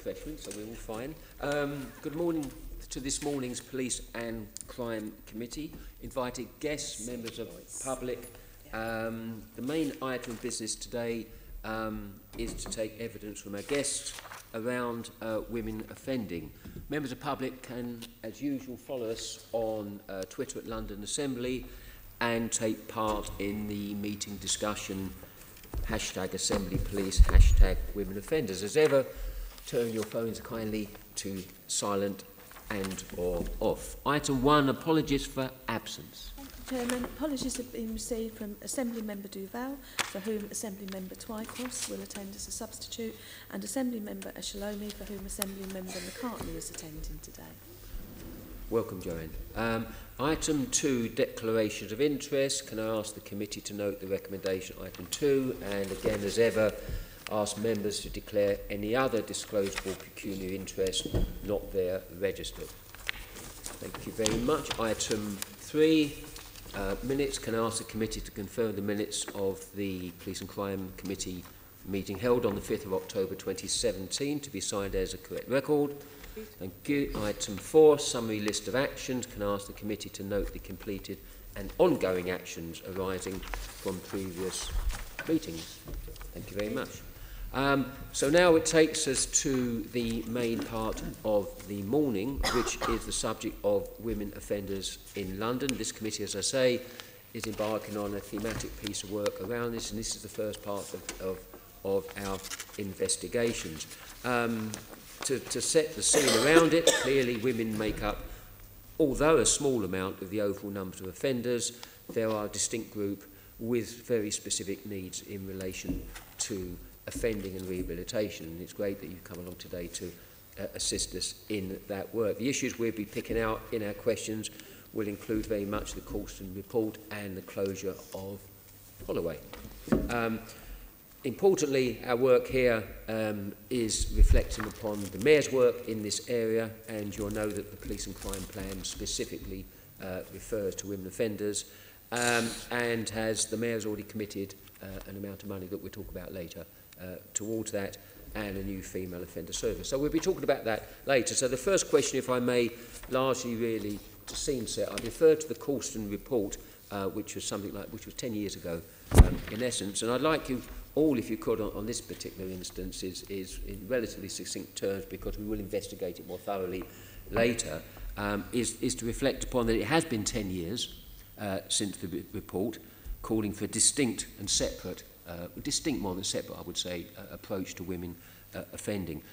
refreshments, so we're all fine. Good morning to this morning's Police and Crime Committee. Invited guests, members of the public. The main item of business today is to take evidence from our guests around women offending. Members of the public can, as usual, follow us on Twitter at London Assembly and take part in the meeting discussion, #Assembly Police, #Women Offenders. As ever, turn your phones kindly to silent and or off. Item 1, apologies for absence. Chairman, apologies have been received from Assembly Member Duval, for whom Assembly Member Twycross will attend as a substitute, and Assembly Member Holloway, for whom Assembly Member McCartney is attending today. Welcome, Joanne. Item 2, declarations of interest. Can I ask the committee to note the recommendation item 2, and again, as ever, ask members to declare any other disclosable pecuniary interest not there registered. Thank you very much. Item 3, minutes. Can I ask the committee to confirm the minutes of the Police and Crime Committee meeting held on the 5th of October 2017 to be signed as a correct record? Thank you. Item 4, summary list of actions. Can I ask the committee to note the completed and ongoing actions arising from previous meetings? Thank you very much. So now it takes us to the main part of the morning, which is the subject of women offenders in London. This committee, as I say, is embarking on a thematic piece of work around this, and this is the first part of our investigations. To set the scene around it, clearly women make up, although a small amount of the overall number of offenders, there are a distinct group with very specific needs in relation to offending and rehabilitation, and it's great that you've come along today to assist us in that work. The issues we'll be picking out in our questions will include very much the Colston report and the closure of Holloway. Importantly, our work here is reflecting upon the Mayor's work in this area, and you'll know that the Police and Crime Plan specifically refers to women offenders, and the Mayor's already committed an amount of money that we'll talk about later towards that, and a new female offender service. So we'll be talking about that later. So the first question, if I may, largely really to scene set, I referred to the Colston report, which was 10 years ago, in essence, and I'd like you all, if you could, on this particular instance, is in relatively succinct terms, because we will investigate it more thoroughly later, is to reflect upon that it has been 10 years since the report, calling for a distinct and separate, distinct more than separate, I would say, approach to women offending.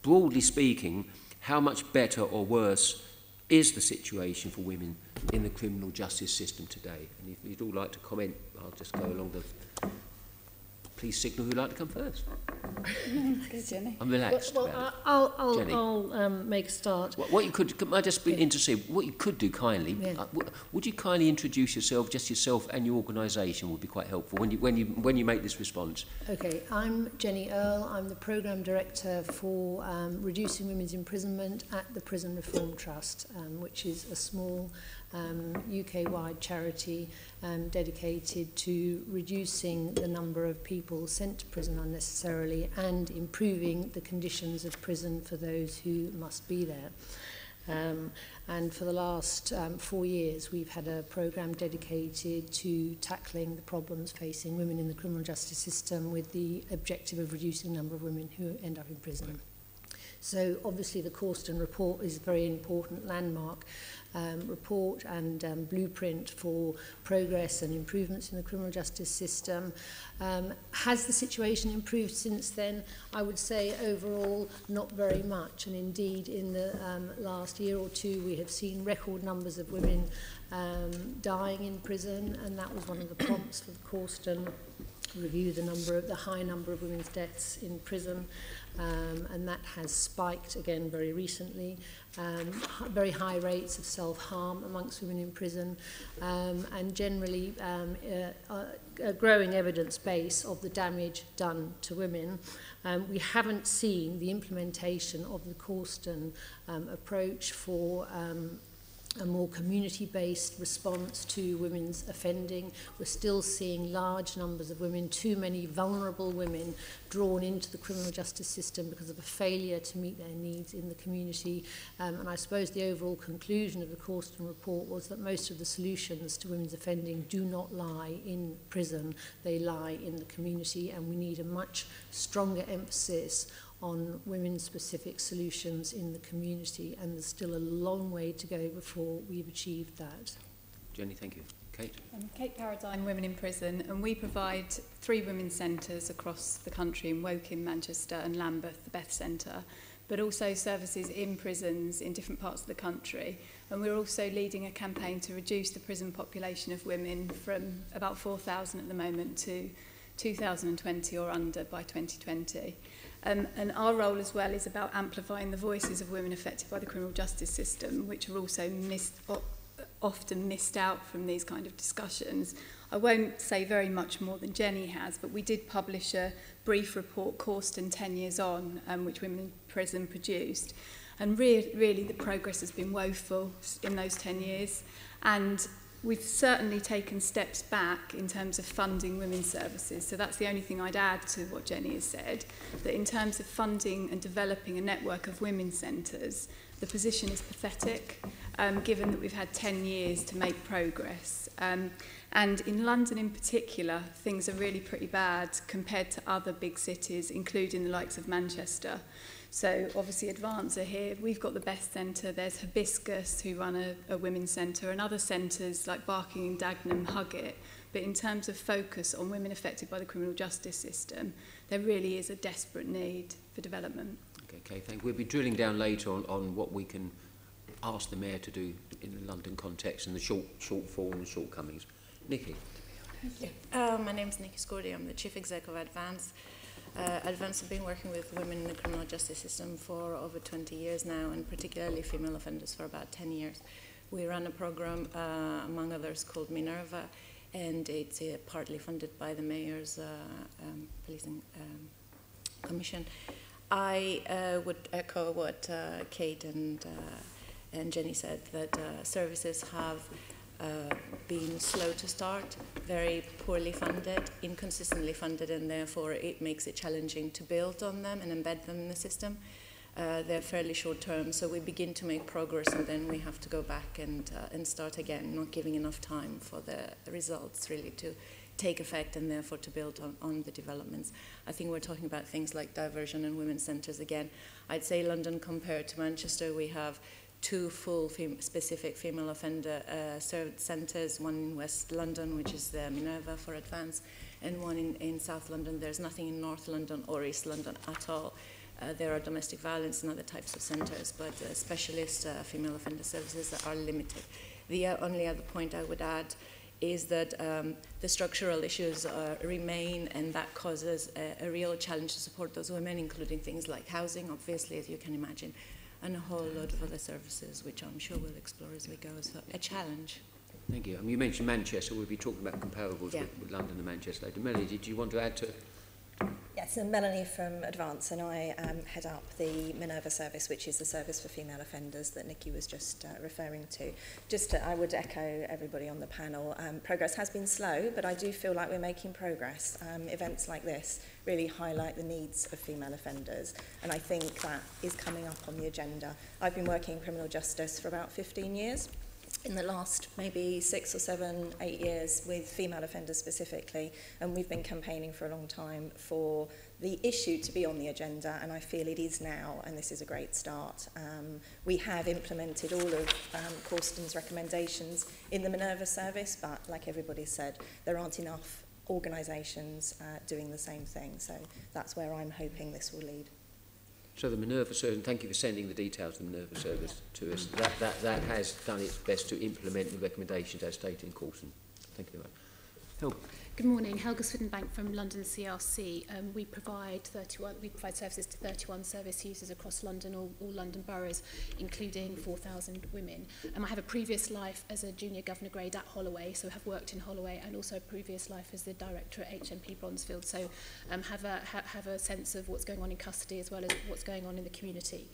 Broadly speaking, how much better or worse is the situation for women in the criminal justice system today? And if you'd all like to comment, I'll just go along the... Please signal who'd like to come first. Jenny. I'm relaxed. Well, I'll make a start. What you could I just be interested? What you could do kindly? Yeah. Would you kindly introduce yourself, just yourself and your organisation? Would be quite helpful when you make this response. Okay, I'm Jenny Earle. I'm the programme director for reducing women's imprisonment at the Prison Reform Trust, which is a small UK-wide charity dedicated to reducing the number of people sent to prison unnecessarily and improving the conditions of prison for those who must be there. And for the last 4 years, we've had a programme dedicated to tackling the problems facing women in the criminal justice system, with the objective of reducing the number of women who end up in prison. So obviously the Colston report is a very important landmark report and blueprint for progress and improvements in the criminal justice system. Has the situation improved since then? I would say overall not very much, and indeed in the last year or two we have seen record numbers of women dying in prison, and that was one of the prompts for the Colston review, the high number of women's deaths in prison, and that has spiked again very recently. Very high rates of self-harm amongst women in prison, and generally a growing evidence base of the damage done to women. We haven't seen the implementation of the Colston approach for a more community-based response to women's offending. We're still seeing large numbers of women, too many vulnerable women, drawn into the criminal justice system because of a failure to meet their needs in the community. And I suppose the overall conclusion of the Causton report was that most of the solutions to women's offending do not lie in prison, they lie in the community, and we need a much stronger emphasis on women-specific solutions in the community, and there's still a long way to go before we've achieved that. Jenny, thank you. Kate? Kate Paradigm, Women in Prison, and we provide 3 women's centres across the country in Woking, Manchester and Lambeth, the Beth Centre, but also services in prisons in different parts of the country. And we're also leading a campaign to reduce the prison population of women from about 4,000 at the moment to 2020 or under by 2020. And our role as well is about amplifying the voices of women affected by the criminal justice system, which are also often missed out from these kind of discussions. I won't say very much more than Jenny has, but we did publish a brief report, Causton 10 Years On, which Women in Prison produced. And really the progress has been woeful in those 10 years. And we've certainly taken steps back in terms of funding women's services. So that's the only thing I'd add to what Jenny has said, that in terms of funding and developing a network of women's centres, the position is pathetic, given that we've had 10 years to make progress. And in London in particular, things are really pretty bad compared to other big cities, including the likes of Manchester. So obviously Advance are here. We've got the Best Centre. There's Hibiscus, who run a women's centre, and other centres like Barking and Dagenham hug it. But in terms of focus on women affected by the criminal justice system, there really is a desperate need for development. Okay, thank you. We'll be drilling down later on what we can ask the Mayor to do in the London context and the shortfall and shortcomings. Nikki. My name is Nikki Scordi. I'm the Chief Exec of Advance. Advance have been working with women in the criminal justice system for over 20 years now, and particularly female offenders for about 10 years. We run a program, among others, called Minerva, and it's partly funded by the Mayor's Policing Commission. I would echo what Kate and Jenny said, that services have been slow to start, very poorly funded, inconsistently funded, and therefore it makes it challenging to build on them and embed them in the system. They're fairly short term, so we begin to make progress and then we have to go back and start again, not giving enough time for the results really to take effect and therefore to build on the developments. I think we're talking about things like diversion and women's centres again. I'd say London compared to Manchester, we have 2 full specific female offender served centres, one in West London, which is the Minerva for Advance, and one in South London. There's nothing in North London or East London at all. There are domestic violence and other types of centres, but specialist female offender services are limited. The only other point I would add is that the structural issues remain, and that causes a real challenge to support those women, including things like housing, obviously, as you can imagine, and a whole load of other services, which I'm sure we'll explore as we go. So a challenge. Thank you. You mentioned Manchester. We'll be talking about comparables with London and Manchester later. Melanie, did you want to add to? Yes, I'm Melanie from Advance, and I head up the Minerva service, which is the service for female offenders that Nikki was just referring to. I would echo everybody on the panel. Progress has been slow, but I do feel like we're making progress. Events like this really highlight the needs of female offenders, and I think that is coming up on the agenda. I've been working in criminal justice for about 15 years. In the last maybe 6 or 7, 8 years with female offenders specifically, and we've been campaigning for a long time for the issue to be on the agenda, and I feel it is now, and this is a great start. We have implemented all of Causton's recommendations in the Minerva service, but like everybody said, there aren't enough organisations doing the same thing, so that's where I'm hoping this will lead. So the Minerva service, thank you for sending the details of the Minerva service to us. That has done its best to implement the recommendations as stated in Causton. Thank you very much. Help. Good morning, Helga Swinbank from London CRC. We provide services to 31 service users across London, all London boroughs, including 4,000 women. I have a previous life as a junior governor grade at Holloway, so have worked in Holloway, and also a previous life as the director at HMP Bronzefield, so have a sense of what's going on in custody as well as what's going on in the community.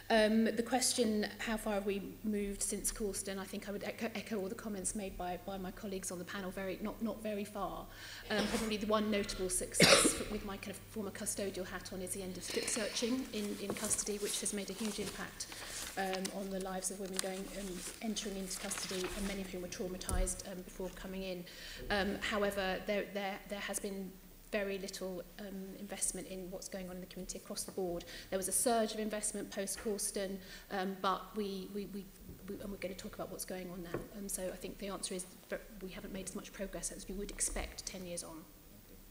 The question, how far have we moved since Causton? I think I would echo all the comments made by my colleagues on the panel, not very far. Probably the one notable success with my kind of former custodial hat on is the end of strip searching in custody, which has made a huge impact on the lives of women entering into custody, and many of whom were traumatised before coming in. However, there has been very little investment in what's going on in the community across the board. There was a surge of investment post-Causton, but and we're going to talk about what's going on now. So I think the answer is we haven't made as much progress as we would expect 10 years on.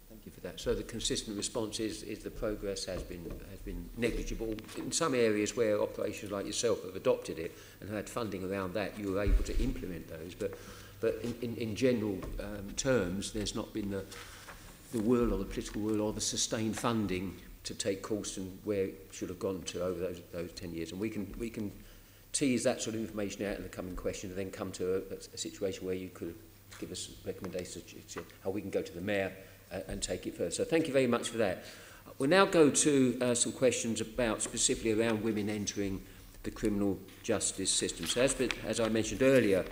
Thank you for that. So the consistent response is the progress has been negligible. In some areas where operations like yourself have adopted it and had funding around that, you were able to implement those. But in general terms, there's not been the will or the political will or the sustained funding to take Causton where it should have gone to over those 10 years. And we can tease that sort of information out in the coming question and then come to a situation where you could give us recommendations to how we can go to the Mayor and take it further. So thank you very much for that. We'll now go to some questions about specifically around women entering the criminal justice system. So as I mentioned earlier,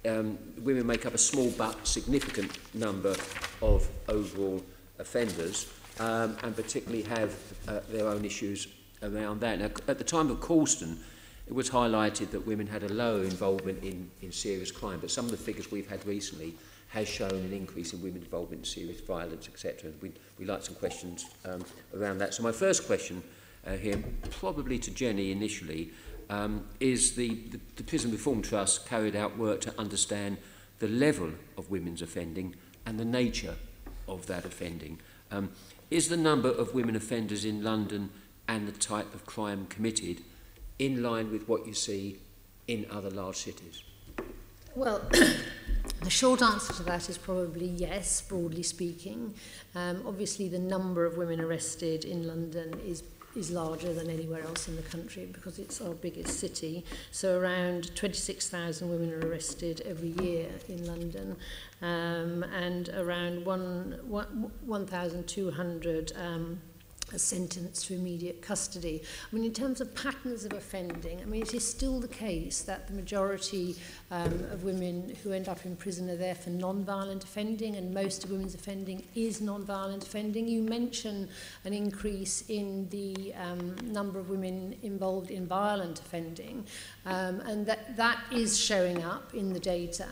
women make up a small but significant number of overall offenders and particularly have their own issues around that. Now, at the time of Causton, it was highlighted that women had a lower involvement in serious crime, but some of the figures we've had recently has shown an increase in women's involvement in serious violence, etc. We'd like some questions around that. So my first question here, probably to Jenny initially, is the Prison Reform Trust carried out work to understand the level of women's offending and the nature of that offending. Is the number of women offenders in London and the type of crime committed in line with what you see in other large cities? Well, the short answer to that is probably yes, broadly speaking. Obviously, the number of women arrested in London is larger than anywhere else in the country because it's our biggest city. So around 26,000 women are arrested every year in London, and around 1,200 are sentenced to immediate custody. I mean, in terms of patterns of offending, I mean, it is still the case that the majority of women who end up in prison are there for non-violent offending, and most of women's offending is non-violent offending. You mention an increase in the number of women involved in violent offending, and that is showing up in the data.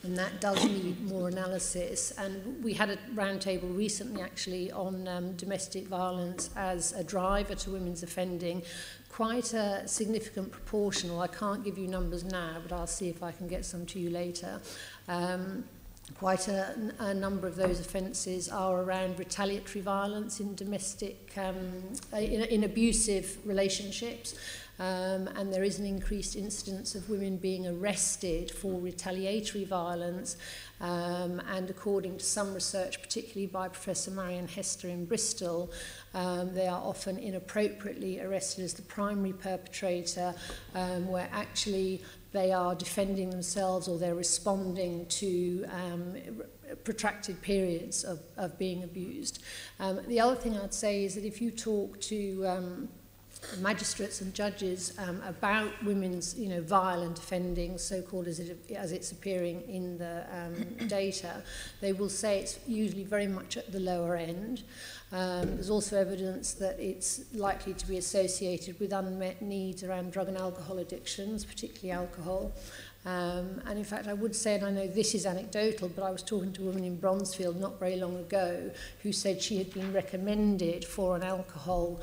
And that does need more analysis. And we had a roundtable recently, actually, on domestic violence as a driver to women's offending. Quite a significant proportional. I can't give you numbers now, but I'll see if I can get some to you later. Quite a number of those offences are around retaliatory violence in domestic, in abusive relationships. And there is an increased incidence of women being arrested for retaliatory violence, and according to some research, particularly by Professor Marion Hester in Bristol, they are often inappropriately arrested as the primary perpetrator, where actually they are defending themselves or they're responding to protracted periods of being abused. The other thing I'd say is that if you talk to magistrates and judges about women's, violent offending, so-called as it's appearing in the data, they will say it's usually very much at the lower end. There's also evidence that it's likely to be associated with unmet needs around drug and alcohol addictions, particularly alcohol. And in fact, I would say, and I know this is anecdotal, but I was talking to a woman in Bronzefield not very long ago who said she had been recommended for an alcohol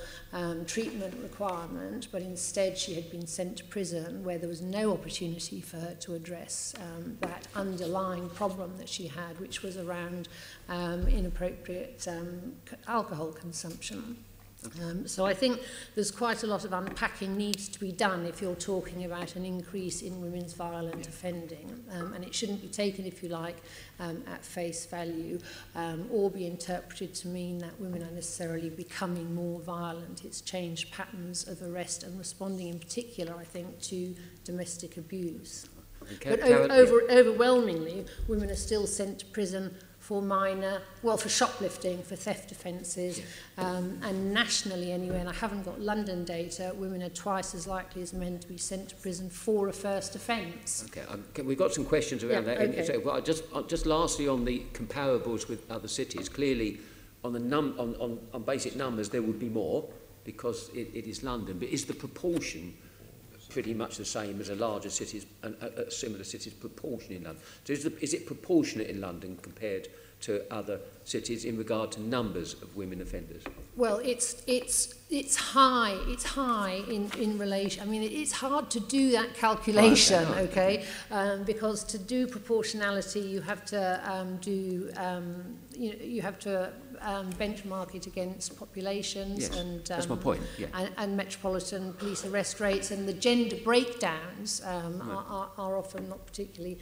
treatment requirement, but instead she had been sent to prison where there was no opportunity for her to address that underlying problem that she had, which was around inappropriate alcohol consumption. So I think there's quite a lot of unpacking needs to be done if you're talking about an increase in women's violent offending, and it shouldn't be taken, if you like, at face value, or be interpreted to mean that women are necessarily becoming more violent. It's changed patterns of arrest and responding in particular, I think, to domestic abuse. But overwhelmingly, women are still sent to prison for for shoplifting, for theft offences, and nationally anyway, and I haven't got London data, women are twice as likely as men to be sent to prison for a first offence. Okay, we've got some questions around that. Okay. So, just lastly on the comparables with other cities, clearly on the on basic numbers there would be more because it is London, but is the proportion pretty much the same as a larger cities and a similar cities proportion in London? So is it proportionate in London compared to other cities in regard to numbers of women offenders? Well, it's high in relation. I mean, it's hard to do that calculation, okay? Because to do proportionality, you have to you have to benchmark it against populations, yes, and that's my point. Yeah. and metropolitan police arrest rates, and the gender breakdowns are often not particularly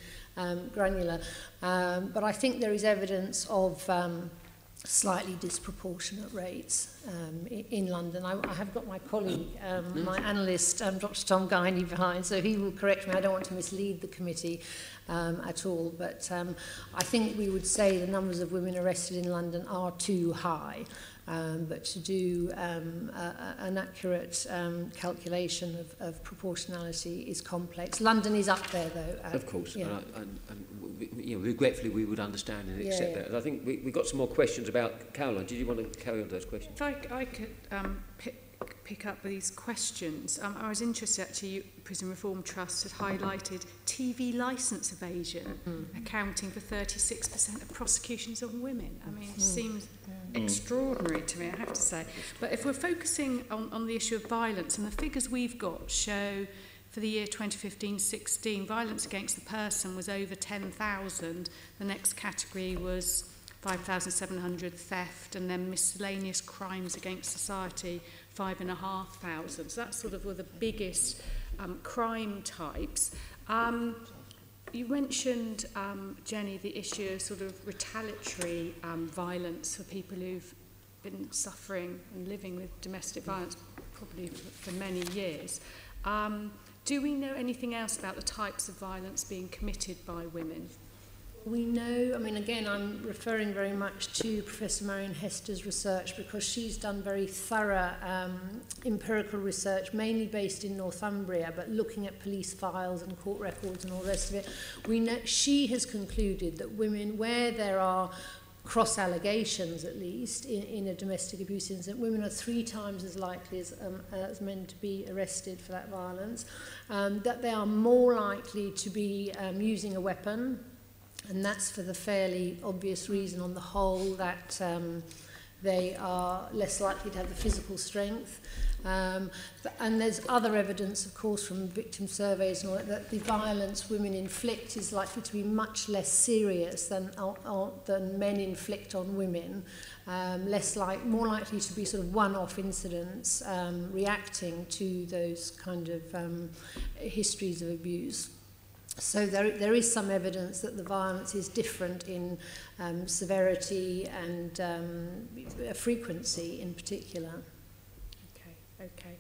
granular. But I think there is evidence of slightly disproportionate rates in London. I have got my colleague, my analyst, Dr. Tom Guiney behind, so he will correct me. I don't want to mislead the committee at all, but I think we would say the numbers of women arrested in London are too high. But to do an accurate calculation of proportionality is complex. London is up there, though. Of course, yeah. and regretfully we would understand and accept that. And I think we've got some more questions about Caroline. Did you want to carry on those questions? If I could pick up these questions. I was interested, actually, Prison Reform Trust had highlighted TV licence evasion accounting for 36% of prosecutions on women. I mean, it seems extraordinary to me, I have to say. But if we're focusing on the issue of violence, and the figures we've got show for the year 2015-16, violence against the person was over 10,000. The next category was 5,700 theft, and then miscellaneous crimes against society, 5,500. So that's sort of were the biggest crime types. You mentioned, Jenny, the issue of sort of retaliatory violence for people who've been suffering and living with domestic violence probably for many years. Do we know anything else about the types of violence being committed by women? We know, I mean, again, I'm referring very much to Professor Marion Hester's research because she's done very thorough empirical research, mainly based in Northumbria, but looking at police files and court records and all the rest of it. We know, she has concluded that women, where there are cross allegations at least in a domestic abuse incident, women are 3 times as likely as men to be arrested for that violence, that they are more likely to be using a weapon. And that's for the fairly obvious reason on the whole that they are less likely to have the physical strength. And there's other evidence, of course, from victim surveys and all that the violence women inflict is likely to be much less serious than men inflict on women. More likely to be sort of one-off incidents reacting to those kind of histories of abuse. So there is some evidence that the violence is different in severity and frequency in particular. Okay.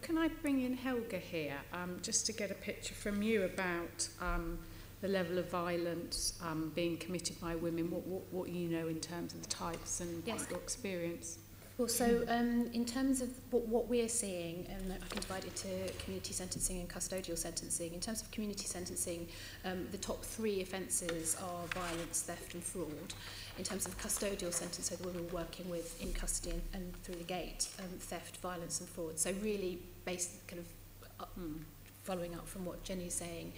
Can I bring in Helga here, just to get a picture from you about the level of violence being committed by women, what you know in terms of the types and Yes. your experience? Well, so in terms of what we're seeing, and I can divide it to community sentencing and custodial sentencing. In terms of community sentencing, the top 3 offences are violence, theft and fraud. In terms of custodial sentencing, so the women we're working with in custody and through the gate, theft, violence and fraud. So really based kind of following up from what Jenny's saying,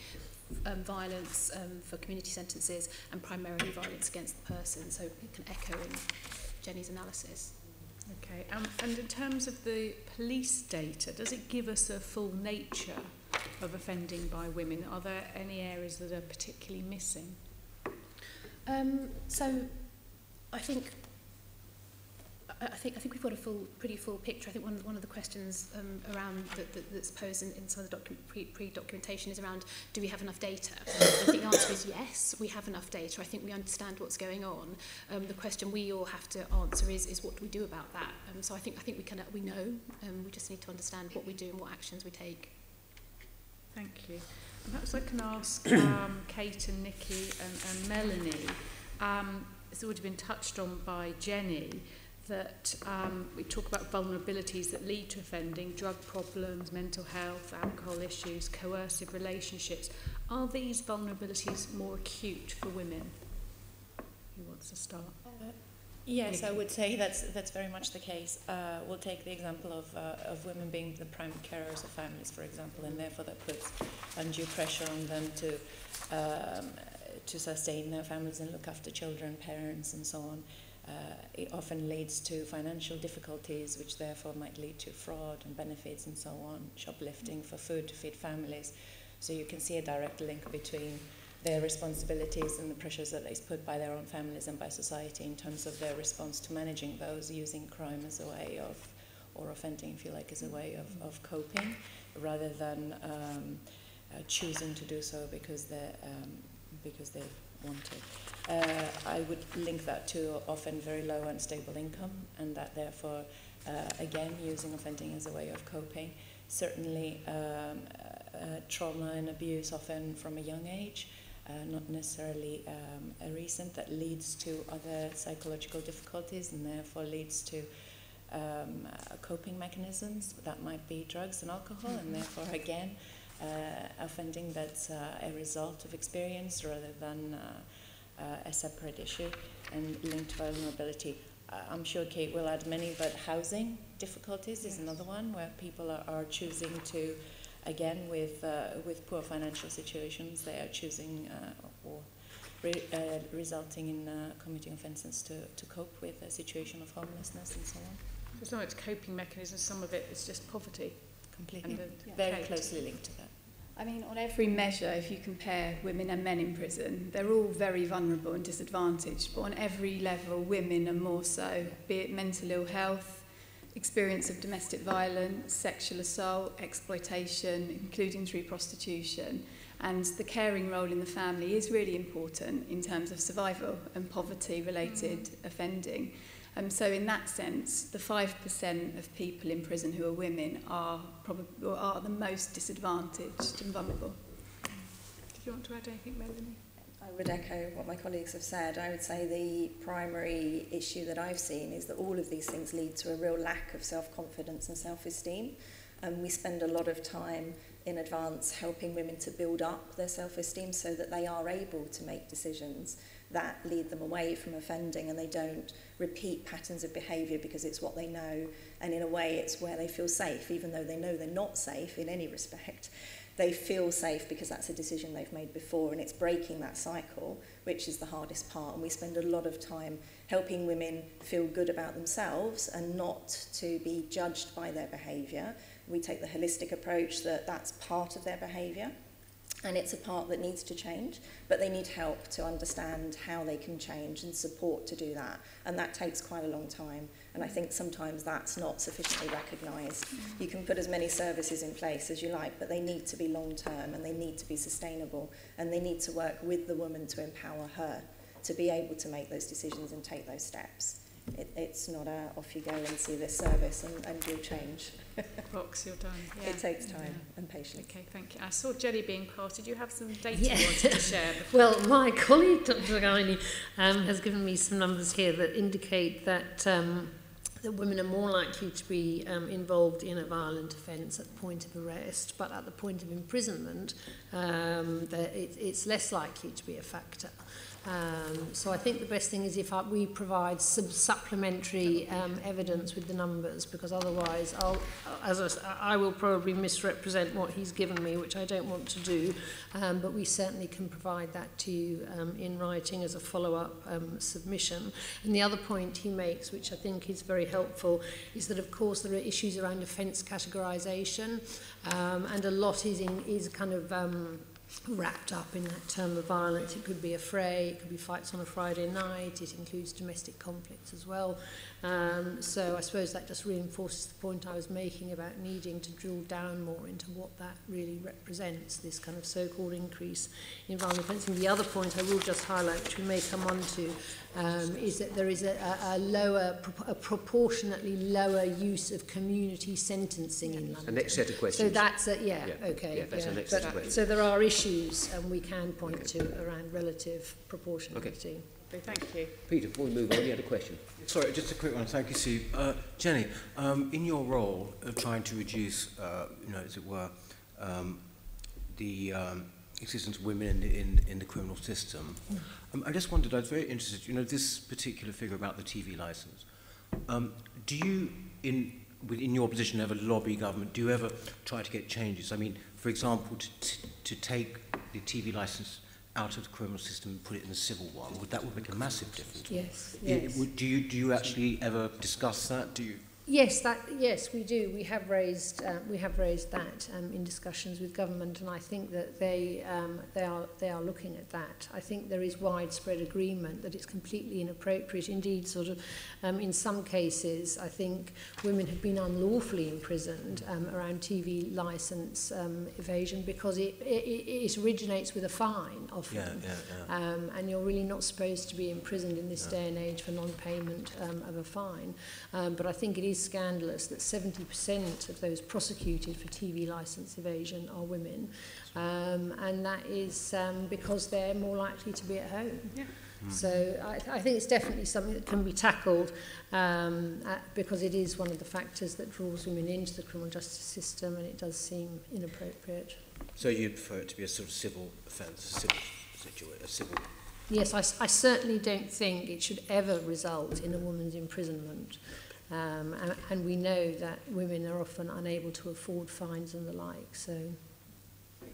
violence for community sentences and primarily violence against the person. So it can echo in Jenny's analysis. Okay, and in terms of the police data, does it give us a full nature of offending by women? Are there any areas that are particularly missing? So I think I think we've got a pretty full picture. I think one of the questions around that's posed in some of the pre-documentation is around, do we have enough data? I think the answer is yes, we have enough data. I think we understand what's going on. The question we all have to answer is what do we do about that? So I think we know. We just need to understand what we do and what actions we take. Thank you. Perhaps I can ask Kate and Nikki and Melanie. It's already been touched on by Jenny, that we talk about vulnerabilities that lead to offending, drug problems, mental health, alcohol issues, coercive relationships. Are these vulnerabilities more acute for women? Who wants to start? Yes, Nikki? I would say that's very much the case. We'll take the example of women being the primary carers of families, for example, and therefore that puts undue pressure on them to sustain their families and look after children, parents, and so on. It often leads to financial difficulties, which therefore might lead to fraud and benefits and so on, shoplifting for food to feed families. So you can see a direct link between their responsibilities and the pressures that they put by their own families and by society in terms of their response to managing those, using crime as a way of, or offending, if you like, as a way of coping, rather than choosing to do so because they want to. I would link that to often very low and stable income, and that therefore, again, using offending as a way of coping. Certainly trauma and abuse often from a young age, not necessarily recent, that leads to other psychological difficulties and therefore leads to coping mechanisms. That might be drugs and alcohol, and therefore, again, offending that's a result of experience rather than a separate issue, and linked to vulnerability. I'm sure Kate will add many, but housing difficulties is another one where people are choosing to, again, with poor financial situations, they are choosing resulting in committing offences to cope with a situation of homelessness and so on. It's not, it's coping mechanisms, some of it is just poverty. Completely. And very closely linked to that. I mean, on every measure, if you compare women and men in prison, they're all very vulnerable and disadvantaged, but on every level, women are more so, be it mental ill health, experience of domestic violence, sexual assault, exploitation, including through prostitution. And the caring role in the family is really important in terms of survival and poverty-related offending. So in that sense, the 5% of people in prison who are women are the most disadvantaged and vulnerable. Did you want to add anything, Melanie? I would echo what my colleagues have said. I would say the primary issue that I've seen is that all of these things lead to a real lack of self-confidence and self-esteem. We spend a lot of time in advance helping women to build up their self-esteem so that they are able to make decisions that lead them away from offending, and they don't repeat patterns of behaviour because it's what they know, and in a way it's where they feel safe, even though they know they're not safe in any respect. They feel safe because that's a decision they've made before, and it's breaking that cycle, which is the hardest part. And we spend a lot of time helping women feel good about themselves and not to be judged by their behaviour. We take the holistic approach that that's part of their behaviour, and it's a part that needs to change, but they need help to understand how they can change and support to do that. And that takes quite a long time. And I think sometimes that's not sufficiently recognised. You can put as many services in place as you like, but they need to be long-term and they need to be sustainable, and they need to work with the woman to empower her to be able to make those decisions and take those steps. It's not off you go and see this service and you'll change. Box, you're done. Yeah. It takes time and patience. Okay, thank you. I saw Jenny being passed. Did you have some data Yeah. you wanted to share? Well, my colleague, Dr. Gaini, has given me some numbers here that indicate that that women are more likely to be involved in a violent offence at the point of arrest, but at the point of imprisonment, it's less likely to be a factor. So I think the best thing is if we provide some supplementary evidence with the numbers, because otherwise I will probably misrepresent what he's given me, which I don't want to do, but we certainly can provide that to you in writing as a follow-up submission. And the other point he makes, which I think is very helpful, is that of course there are issues around offence categorisation, and a lot is kind of wrapped up in that term of violence. It could be a fray, it could be fights on a Friday night, it includes domestic conflicts as well. So I suppose that just reinforces the point I was making about needing to drill down more into what that really represents, this kind of so-called increase in violent offence. And the other point I will just highlight, which we may come on to, is that there is a proportionately lower use of community sentencing in London. The next set of questions. So that's okay. Yeah, that's the next set of questions. So there are issues, and we can point to around relative proportionality. Okay, thank you. Peter, before we move on, you had a question. Sorry, just a quick one. Thank you, Sue. Jenny, in your role of trying to reduce, as it were, the existence of women in the criminal system, I just wondered, I was very interested, this particular figure about the TV licence. Do you, within your position, ever lobby government? Do you ever try to get changes? I mean, for example, to take the TV licence out of the criminal system and put it in the civil one, that would make a massive difference. Yes. Do you actually ever discuss that? Do you? Yes, we do. We have raised that in discussions with government, and I think that they are looking at that. I think there is widespread agreement that it's completely inappropriate. Indeed, sort of in some cases, I think women have been unlawfully imprisoned around TV licence evasion because it originates with a fine often, and you're really not supposed to be imprisoned in this day and age for non-payment of a fine. But I think it is scandalous that 70% of those prosecuted for TV licence evasion are women, and that is because they're more likely to be at home. Yeah. So I think it's definitely something that can be tackled because it is one of the factors that draws women into the criminal justice system, and it does seem inappropriate. So you'd prefer it to be a sort of civil offence, a civil... Yes, I certainly don't think it should ever result in a woman's imprisonment. And we know that women are often unable to afford fines and the like. So, do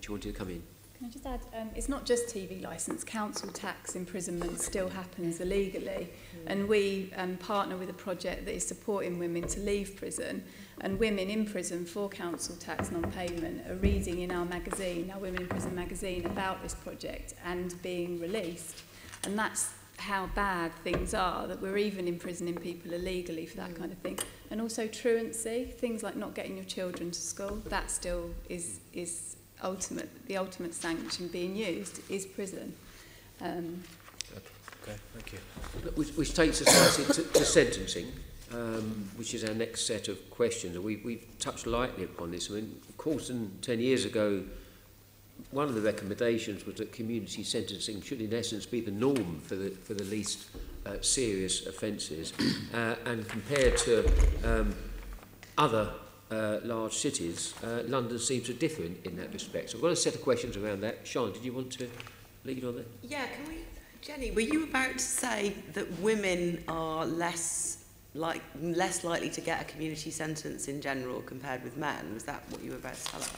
you want to come in? Can I just add, it's not just TV licence, council tax imprisonment still happens illegally. And we partner with a project that is supporting women to leave prison. And women in prison for council tax non-payment are reading in our magazine, our Women in Prison magazine, about this project and being released. And that's how bad things are, that we're even imprisoning people illegally for that kind of thing. And also truancy, things like not getting your children to school, that still is the ultimate sanction being used is prison. Okay, thank you. Which takes us nicely to sentencing, which is our next set of questions. And we've touched lightly upon this. I mean, of course, 10 years ago, one of the recommendations was that community sentencing should in essence be the norm for the least serious offences, and compared to other large cities, London seems to differ in that respect. So I've got a set of questions around that. Sian, did you want to lead on that? Yeah, Jenny, were you about to say that women are less likely to get a community sentence in general compared with men? Was that what you were about to tell us?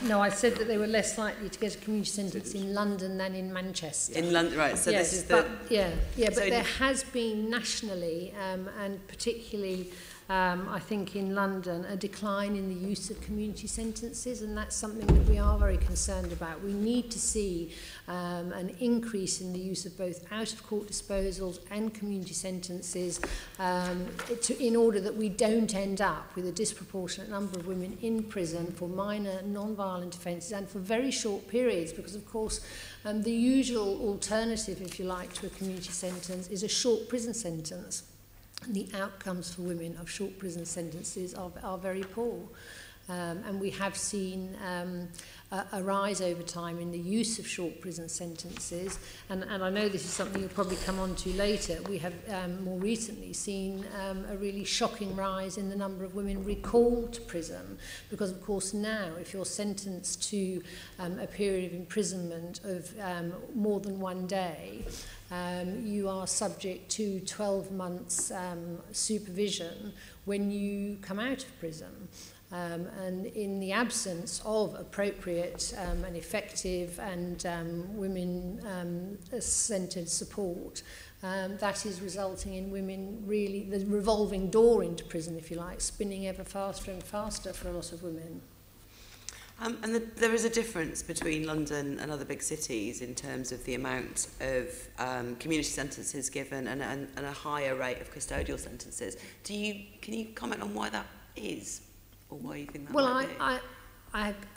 No, I said that they were less likely to get a community sentence in London than in Manchester. In London, right, so yes, this is the... But there has been nationally, and particularly I think in London, a decline in the use of community sentences, and that's something that we are very concerned about. We need to see an increase in the use of both out-of-court disposals and community sentences in order that we don't end up with a disproportionate number of women in prison for minor non-violent offences and for very short periods, because of course the usual alternative, if you like, to a community sentence is a short prison sentence. The outcomes for women of short prison sentences are very poor. And we have seen a rise over time in the use of short prison sentences. And I know this is something you'll probably come on to later. We have more recently seen a really shocking rise in the number of women recalled to prison. Because, of course, now if you're sentenced to a period of imprisonment of more than 1 day, you are subject to 12 months supervision when you come out of prison. And in the absence of appropriate and effective and women-centred support, that is resulting in women really, the revolving door into prison, if you like, spinning ever faster and faster for a lot of women. There is a difference between London and other big cities in terms of the amount of community sentences given and a higher rate of custodial sentences. Can you comment on why that is, or why you think that might be?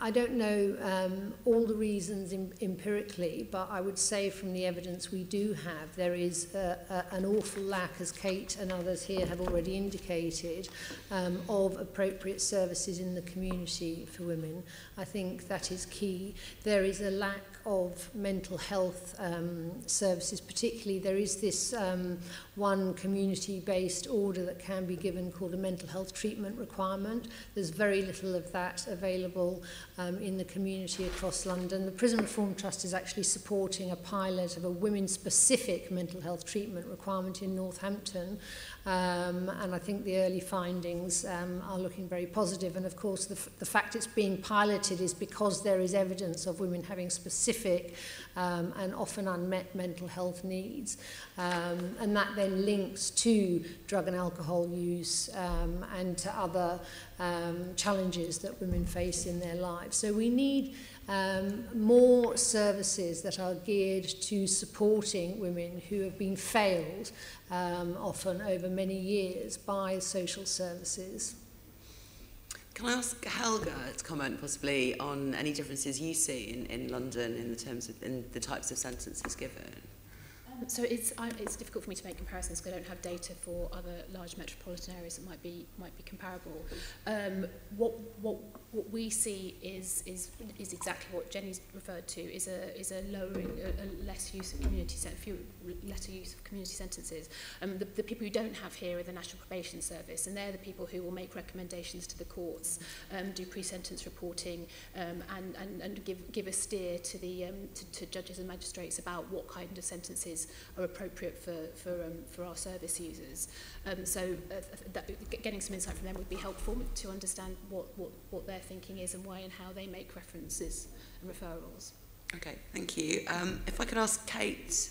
I don't know all the reasons empirically, but I would say from the evidence we do have, there is an awful lack, as Kate and others here have already indicated, of appropriate services in the community for women. I think that is key. There is a lack of mental health services, particularly there is this one community-based order that can be given called a mental health treatment requirement. There's very little of that available in the community across London. The Prison Reform Trust is actually supporting a pilot of a women-specific mental health treatment requirement in Northampton, and I think the early findings are looking very positive. And of course the fact it's being piloted is because there is evidence of women having specific and often unmet mental health needs, and that then links to drug and alcohol use and to other challenges that women face in their lives. So we need more services that are geared to supporting women who have been failed often over many years by social services. Can I ask Helga to comment possibly on any differences you see in London in the types of sentences given? So it's difficult for me to make comparisons because I don't have data for other large metropolitan areas that might be comparable. What we see is exactly what Jenny's referred to, is a lowering, a less use of lesser use of community sentences. The people who don't have here are the National Probation Service, and they're the people who will make recommendations to the courts, do pre-sentence reporting, and give a steer to the to judges and magistrates about what kind of sentences are appropriate for our service users. Getting some insight from them would be helpful to understand what their thinking is and why and how they make references and referrals. Okay, thank you. If I could ask Kate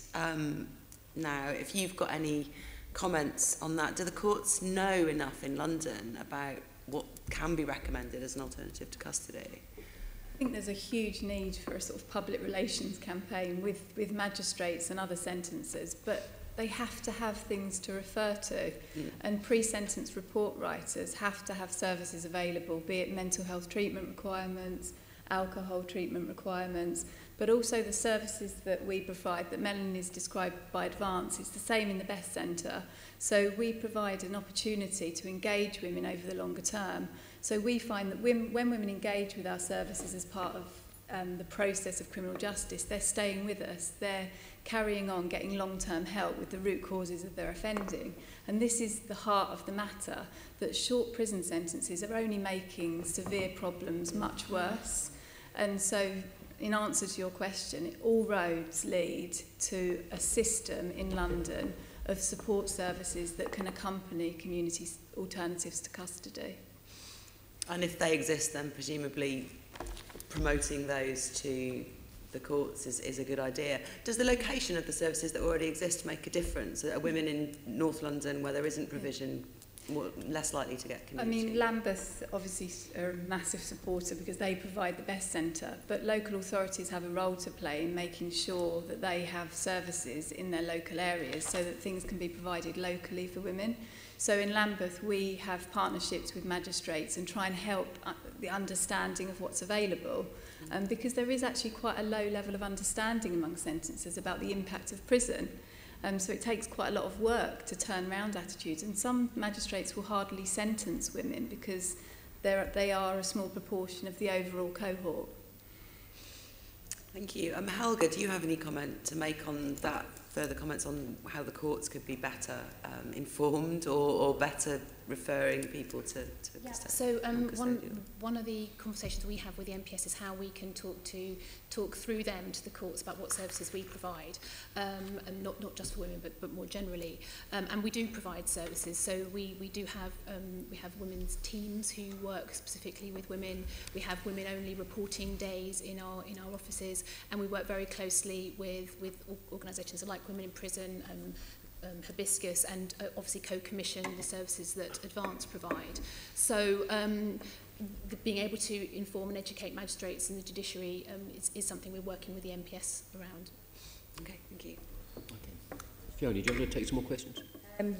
now, if you've got any comments on that. Do the courts know enough in London about what can be recommended as an alternative to custody? I think there's a huge need for a sort of public relations campaign with magistrates and other sentencers, but they have to have things to refer to, and pre-sentence report writers have to have services available, be it mental health treatment requirements, alcohol treatment requirements, but also the services that we provide that Melanie's described by Advance. It's the same in the Best Centre. So we provide an opportunity to engage women over the longer term. So we find that when women engage with our services as part of the process of criminal justice, they're staying with us, they're carrying on getting long-term help with the root causes of their offending. And this is the heart of the matter, that short prison sentences are only making severe problems much worse. And so, in answer to your question, all roads lead to a system in London of support services that can accompany community alternatives to custody. And if they exist, then presumably promoting those to the courts is a good idea. Does the location of the services that already exist make a difference? Are women in North London, where there isn't provision, less likely to get community? I mean, Lambeth obviously are a massive supporter because they provide the Best Centre, but local authorities have a role to play in making sure that they have services in their local areas so that things can be provided locally for women. So in Lambeth, we have partnerships with magistrates and try and help the understanding of what's available, because there is actually quite a low level of understanding among sentencers about the impact of prison. So it takes quite a lot of work to turn around attitudes, and some magistrates will hardly sentence women because they are a small proportion of the overall cohort. Thank you. Helga, do you have any comment to make on that? Further comments on how the courts could be better informed or better referring people to custody? So one of the conversations we have with the MPS is how we can talk through them to the courts about what services we provide, and not just for women but more generally. And we do provide services. So we have women's teams who work specifically with women. We have women only reporting days in our offices, and we work very closely with organisations like Women in Prison, Hibiscus, and obviously co-commission the services that Advance provide. So being able to inform and educate magistrates and the judiciary is something we're working with the MPS around. Okay, thank you. Okay. Fiona, do you want to take some more questions?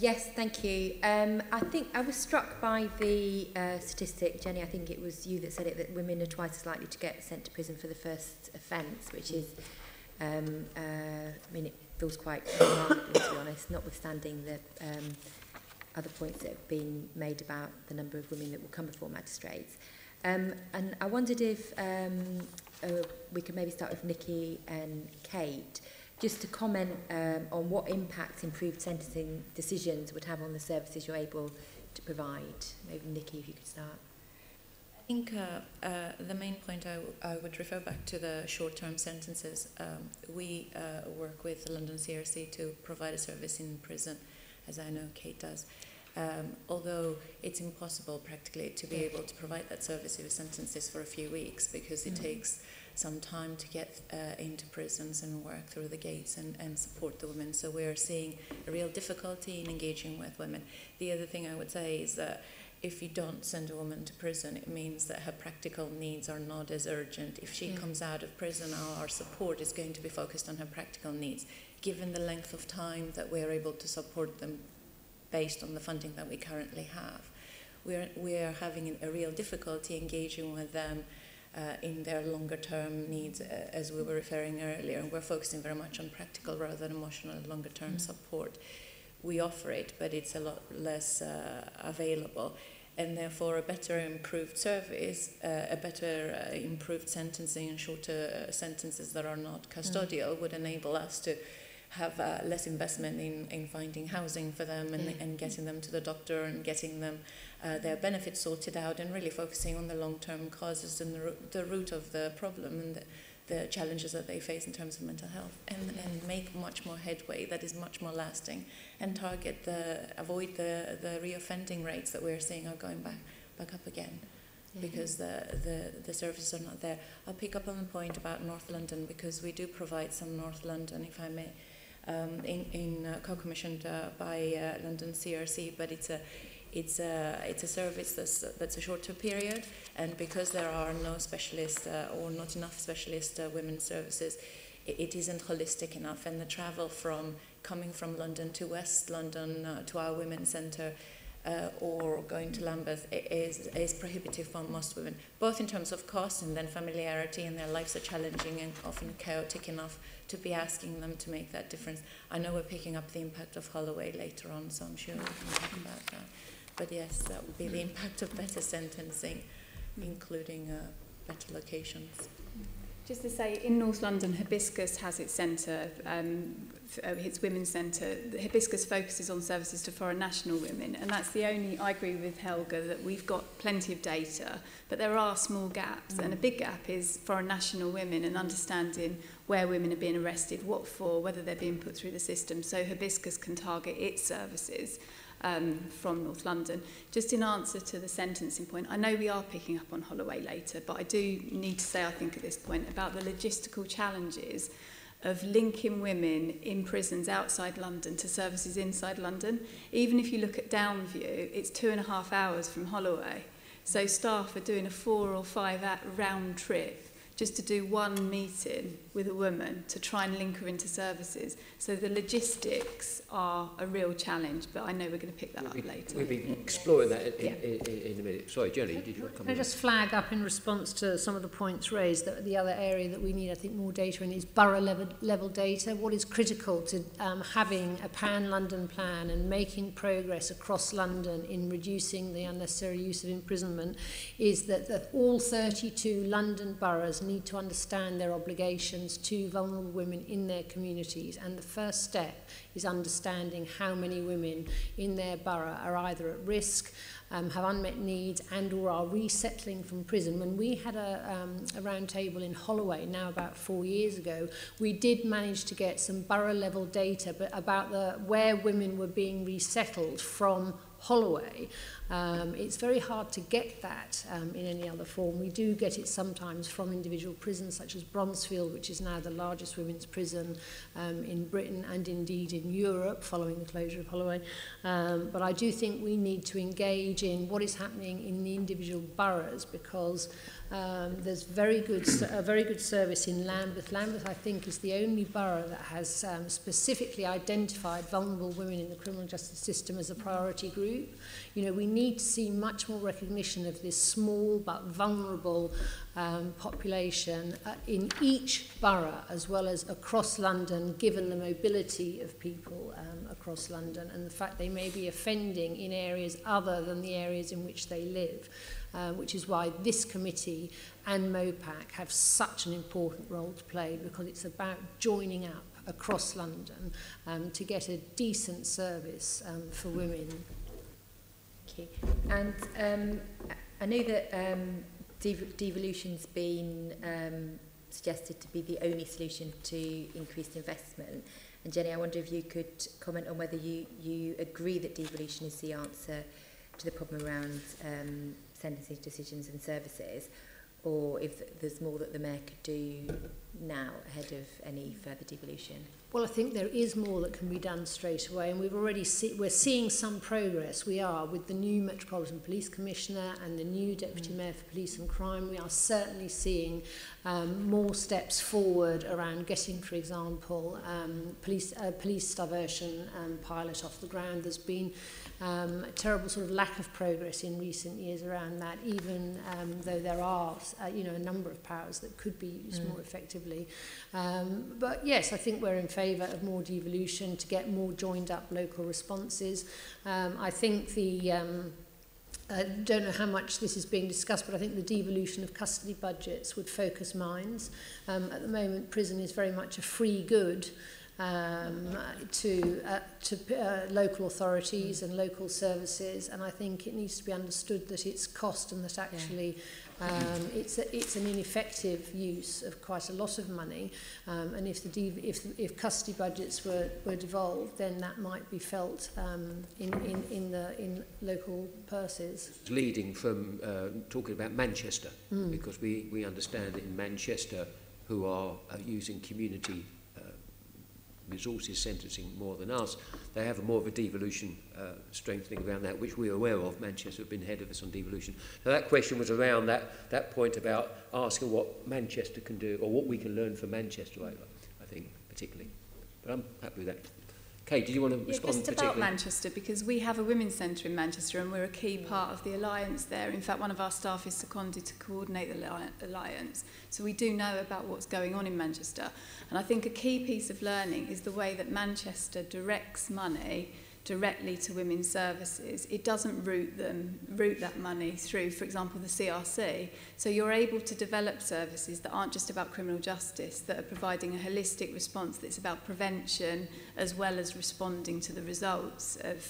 Yes, thank you. I think I was struck by the statistic, Jenny, I think it was you that said it, that women are twice as likely to get sent to prison for the first offence, which is, I mean, it feels quite remarkable, to be honest, notwithstanding the other points that have been made about the number of women that will come before magistrates. And I wondered if we could maybe start with Nikki and Kate, just to comment on what impact improved sentencing decisions would have on the services you're able to provide. Maybe Nikki, if you could start. I think the main point I would refer back to the short-term sentences. We work with the London CRC to provide a service in prison, as I know Kate does. Although it's impossible practically to be able to provide that service with sentences for a few weeks, because it takes some time to get into prisons and work through the gates and support the women. So we're seeing a real difficulty in engaging with women. The other thing I would say is that if you don't send a woman to prison, it means that her practical needs are not as urgent. If she comes out of prison, our support is going to be focused on her practical needs. Given the length of time that we're able to support them based on the funding that we currently have, we're having a real difficulty engaging with them in their longer term needs, as we were referring earlier. And we're focusing very much on practical rather than emotional longer term support. We offer it, but it's a lot less available. And therefore a better improved service, a better improved sentencing and shorter sentences that are not custodial would enable us to have less investment in finding housing for them and getting them to the doctor and getting them their benefits sorted out, and really focusing on the long-term causes and the root of the problem and the challenges that they face in terms of mental health, and make much more headway that is much more lasting, and avoid the reoffending rates that we're seeing are going back up again. Because the services are not there. I'll pick up on the point about North London, because we do provide some North London, if I may, co-commissioned by London CRC, but it's a service that's a shorter period, and because there are no specialists or not enough specialist women's services, it isn't holistic enough, and the travel coming from London to West London to our women's centre or going to Lambeth is prohibitive for most women, both in terms of cost and then familiarity, and their lives are challenging and often chaotic enough to be asking them to make that difference. I know we're picking up the impact of Holloway later on, so I'm sure we can talk about that. But yes, that would be the impact of better sentencing, including better locations. Just to say, in North London, Hibiscus has its centre, its women's centre. The Hibiscus focuses on services to foreign national women, and that's the only, I agree with Helga, that we've got plenty of data, but there are small gaps, and a big gap is foreign national women and understanding where women are being arrested, what for, whether they're being put through the system. So Hibiscus can target its services from North London. Just in answer to the sentencing point, I know we are picking up on Holloway later, but I do need to say, I think at this point, about the logistical challenges of linking women in prisons outside London to services inside London. Even if you look at Downview, it's 2.5 hours from Holloway. So staff are doing a 4 or 5 round trip just to do one meeting with a woman to try and link her into services. So the logistics are a real challenge, but I know we're going to pick that up later. We'll be exploring that in a minute. Sorry, Jenny, did you want to come in? Can I just flag up in response to some of the points raised that the other area that we need, I think, more data in is borough level data. What is critical to having a pan-London plan and making progress across London in reducing the unnecessary use of imprisonment is that all 32 London boroughs need to understand their obligations to vulnerable women in their communities, and the first step is understanding how many women in their borough are either at risk, have unmet needs, and or are resettling from prison. When we had a round table in Holloway now about 4 years ago, we did manage to get some borough level data about where women were being resettled from Holloway, It's very hard to get that in any other form. We do get it sometimes from individual prisons such as Bronzefield, which is now the largest women's prison in Britain and indeed in Europe following the closure of Holloway. But I do think we need to engage in what is happening in the individual boroughs, because there's a very good service in Lambeth. Lambeth, I think, is the only borough that has specifically identified vulnerable women in the criminal justice system as a priority group. You know, we need to see much more recognition of this small but vulnerable population in each borough as well as across London, given the mobility of people across London and the fact they may be offending in areas other than the areas in which they live. Which is why this committee and MOPAC have such an important role to play, because it's about joining up across London to get a decent service for women. Thank you. And I know that devolution's been suggested to be the only solution to increased investment. And Jenny, I wonder if you could comment on whether you agree that devolution is the answer to the problem around sentencing decisions and services, or if there's more that the Mayor could do now ahead of any further devolution. Well, I think there is more that can be done straight away, and we're seeing some progress. We are, with the new Metropolitan Police Commissioner and the new Deputy Mayor for Police and Crime, we are certainly seeing more steps forward around getting, for example, police diversion pilot off the ground. There's been a terrible sort of lack of progress in recent years around that, even though there are a number of powers that could be used more effectively. But yes, I think we're in favour of more devolution to get more joined up local responses. I think I don't know how much this is being discussed, but I think the devolution of custody budgets would focus minds. At the moment, prison is very much a free good to local authorities and local services, and I think it needs to be understood that it's cost and that actually it's an ineffective use of quite a lot of money, and if custody budgets were devolved, then that might be felt in local purses. Leading from talking about Manchester, because we understand that in Manchester, who are using community resources sentencing more than us, they have more of a devolution strengthening around that, which we're aware of. Manchester have been ahead of us on devolution. So that question was around that point about asking what Manchester can do, or what we can learn from Manchester, I think, particularly. But I'm happy with that. Kate, did you want to respond just particularly? About Manchester, because we have a women's centre in Manchester and we're a key part of the alliance there. In fact, one of our staff is seconded to coordinate the alliance. So we do know about what's going on in Manchester. And I think a key piece of learning is the way that Manchester directs money directly to women's services. It doesn't route that money through, for example, the CRC. So you're able to develop services that aren't just about criminal justice, that are providing a holistic response that's about prevention as well as responding to the results of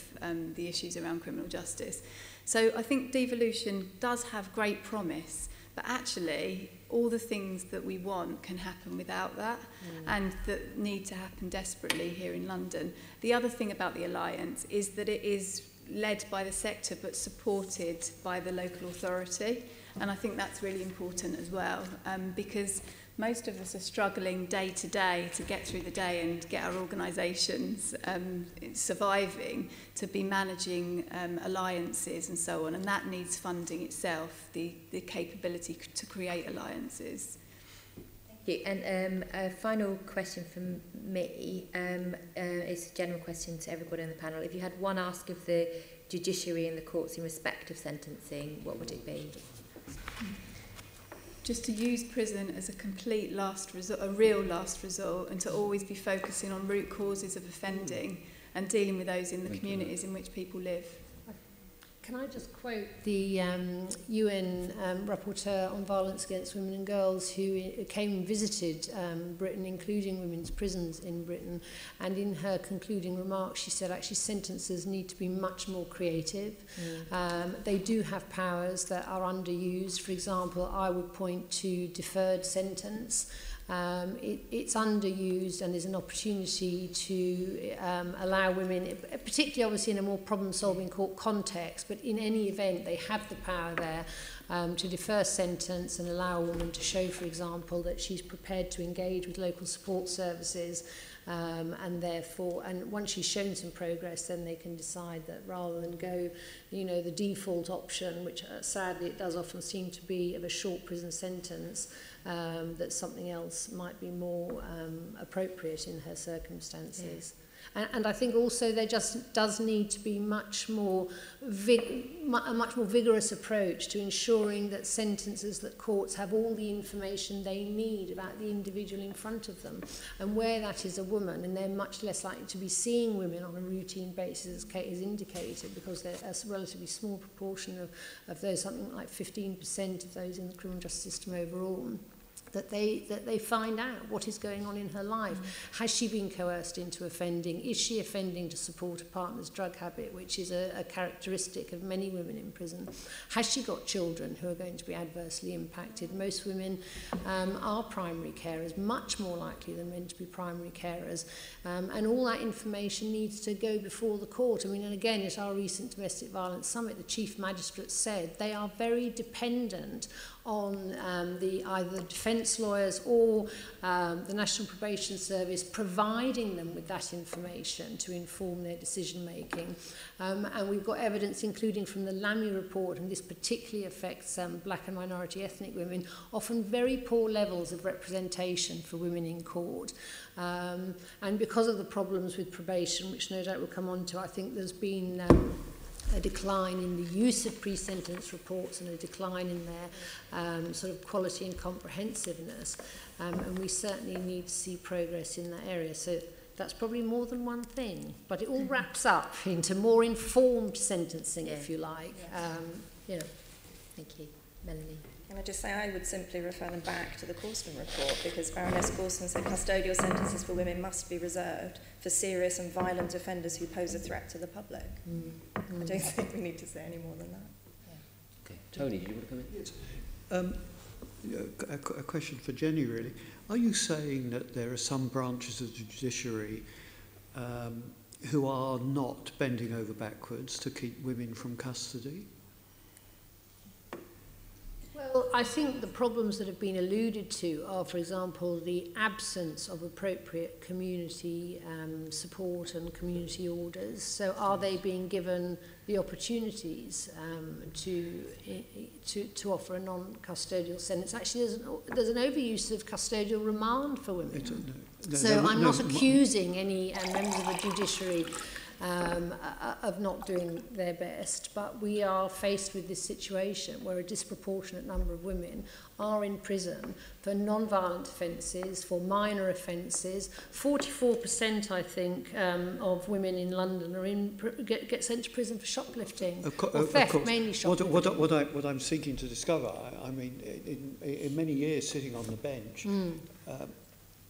the issues around criminal justice. So I think devolution does have great promise, but actually all the things that we want can happen without that, and that need to happen desperately here in London. The other thing about the alliance is that it is led by the sector but supported by the local authority, and I think that's really important as well, because most of us are struggling day to day to get through the day and get our organisations surviving, to be managing alliances and so on, and that needs funding itself, the capability to create alliances. Thank you. And a final question from me, it's a general question to everybody on the panel. If you had one ask of the judiciary and the courts in respect of sentencing, what would it be? Just to use prison as a complete last resort, a real last resort, and to always be focusing on root causes of offending and dealing with those in the communities in which people live. Can I just quote the UN rapporteur on violence against women and girls, who came and visited Britain, including women's prisons in Britain, and in her concluding remarks she said actually sentences need to be much more creative. They do have powers that are underused. For example, I would point to deferred sentence. it's underused and is an opportunity to allow women, particularly obviously in a more problem-solving court context, but in any event they have the power there to defer sentence and allow a woman to show, for example, that she's prepared to engage with local support services, and therefore, and once she's shown some progress, then they can decide that rather than go, you know, the default option, which sadly it does often seem to be of a short prison sentence, that something else might be more appropriate in her circumstances. Yeah. And I think also there just does need to be a much more vigorous approach to ensuring that sentences, that courts have all the information they need about the individual in front of them. And where that is a woman, and they're much less likely to be seeing women on a routine basis, as Kate has indicated, because they're a relatively small proportion of those, something like 15% of those in the criminal justice system overall. That they find out what is going on in her life. Has she been coerced into offending? Is she offending to support a partner's drug habit, which is a characteristic of many women in prison? Has she got children who are going to be adversely impacted? Most women are primary carers, much more likely than men to be primary carers. And all that information needs to go before the court. I mean, and again, at our recent domestic violence summit, the Chief Magistrate said they are very dependent on either the defence lawyers or the National Probation Service providing them with that information to inform their decision making. And we've got evidence, including from the Lamy report, and this particularly affects black and minority ethnic women, often very poor levels of representation for women in court. And because of the problems with probation, which no doubt we'll come on to, I think there's been a decline in the use of pre-sentence reports and a decline in their sort of quality and comprehensiveness. And we certainly need to see progress in that area. So that's probably more than one thing, but it all wraps up into more informed sentencing, if you like. Yeah. Thank you. Melanie. Can I just say I would simply refer them back to the Corston report, because Baroness Corston said custodial sentences for women must be reserved for serious and violent offenders who pose a threat to the public. I don't think we need to say any more than that. Okay. Tony, do you want to come in? Yes. A question for Jenny, really. Are you saying that there are some branches of the judiciary who are not bending over backwards to keep women from custody? Well, I think the problems that have been alluded to are, for example, the absence of appropriate community support and community orders. So are they being given the opportunities to offer a non-custodial sentence? Actually, there's an overuse of custodial remand for women. I'm not accusing any members of the judiciary of not doing their best, but we are faced with this situation where a disproportionate number of women are in prison for non-violent offences, for minor offences. 44%, I think, of women in London are get sent to prison for shoplifting or theft, mainly shoplifting. What I'm seeking to discover, I mean, in many years sitting on the bench,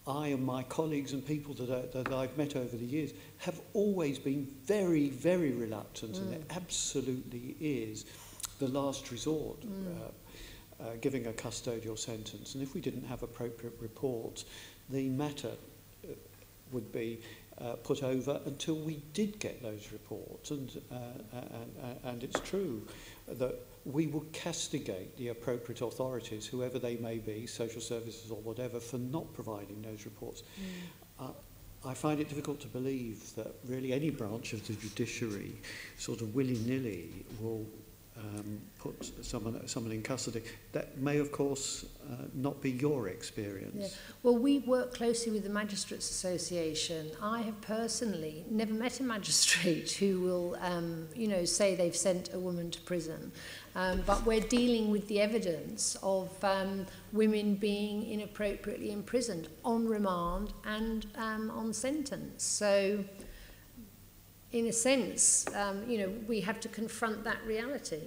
I and my colleagues and people that I've met over the years have always been very, very reluctant, and it absolutely is the last resort, giving a custodial sentence. And if we didn't have appropriate reports, the matter would be put over until we did get those reports. And it's true that we would castigate the appropriate authorities, whoever they may be, social services or whatever, for not providing those reports. I find it difficult to believe that really any branch of the judiciary sort of willy-nilly will put someone in custody. That may, of course, not be your experience. Yeah. Well, we work closely with the Magistrates Association. I have personally never met a magistrate who will, say they've sent a woman to prison. But we're dealing with the evidence of women being inappropriately imprisoned on remand and on sentence. So, in a sense, we have to confront that reality.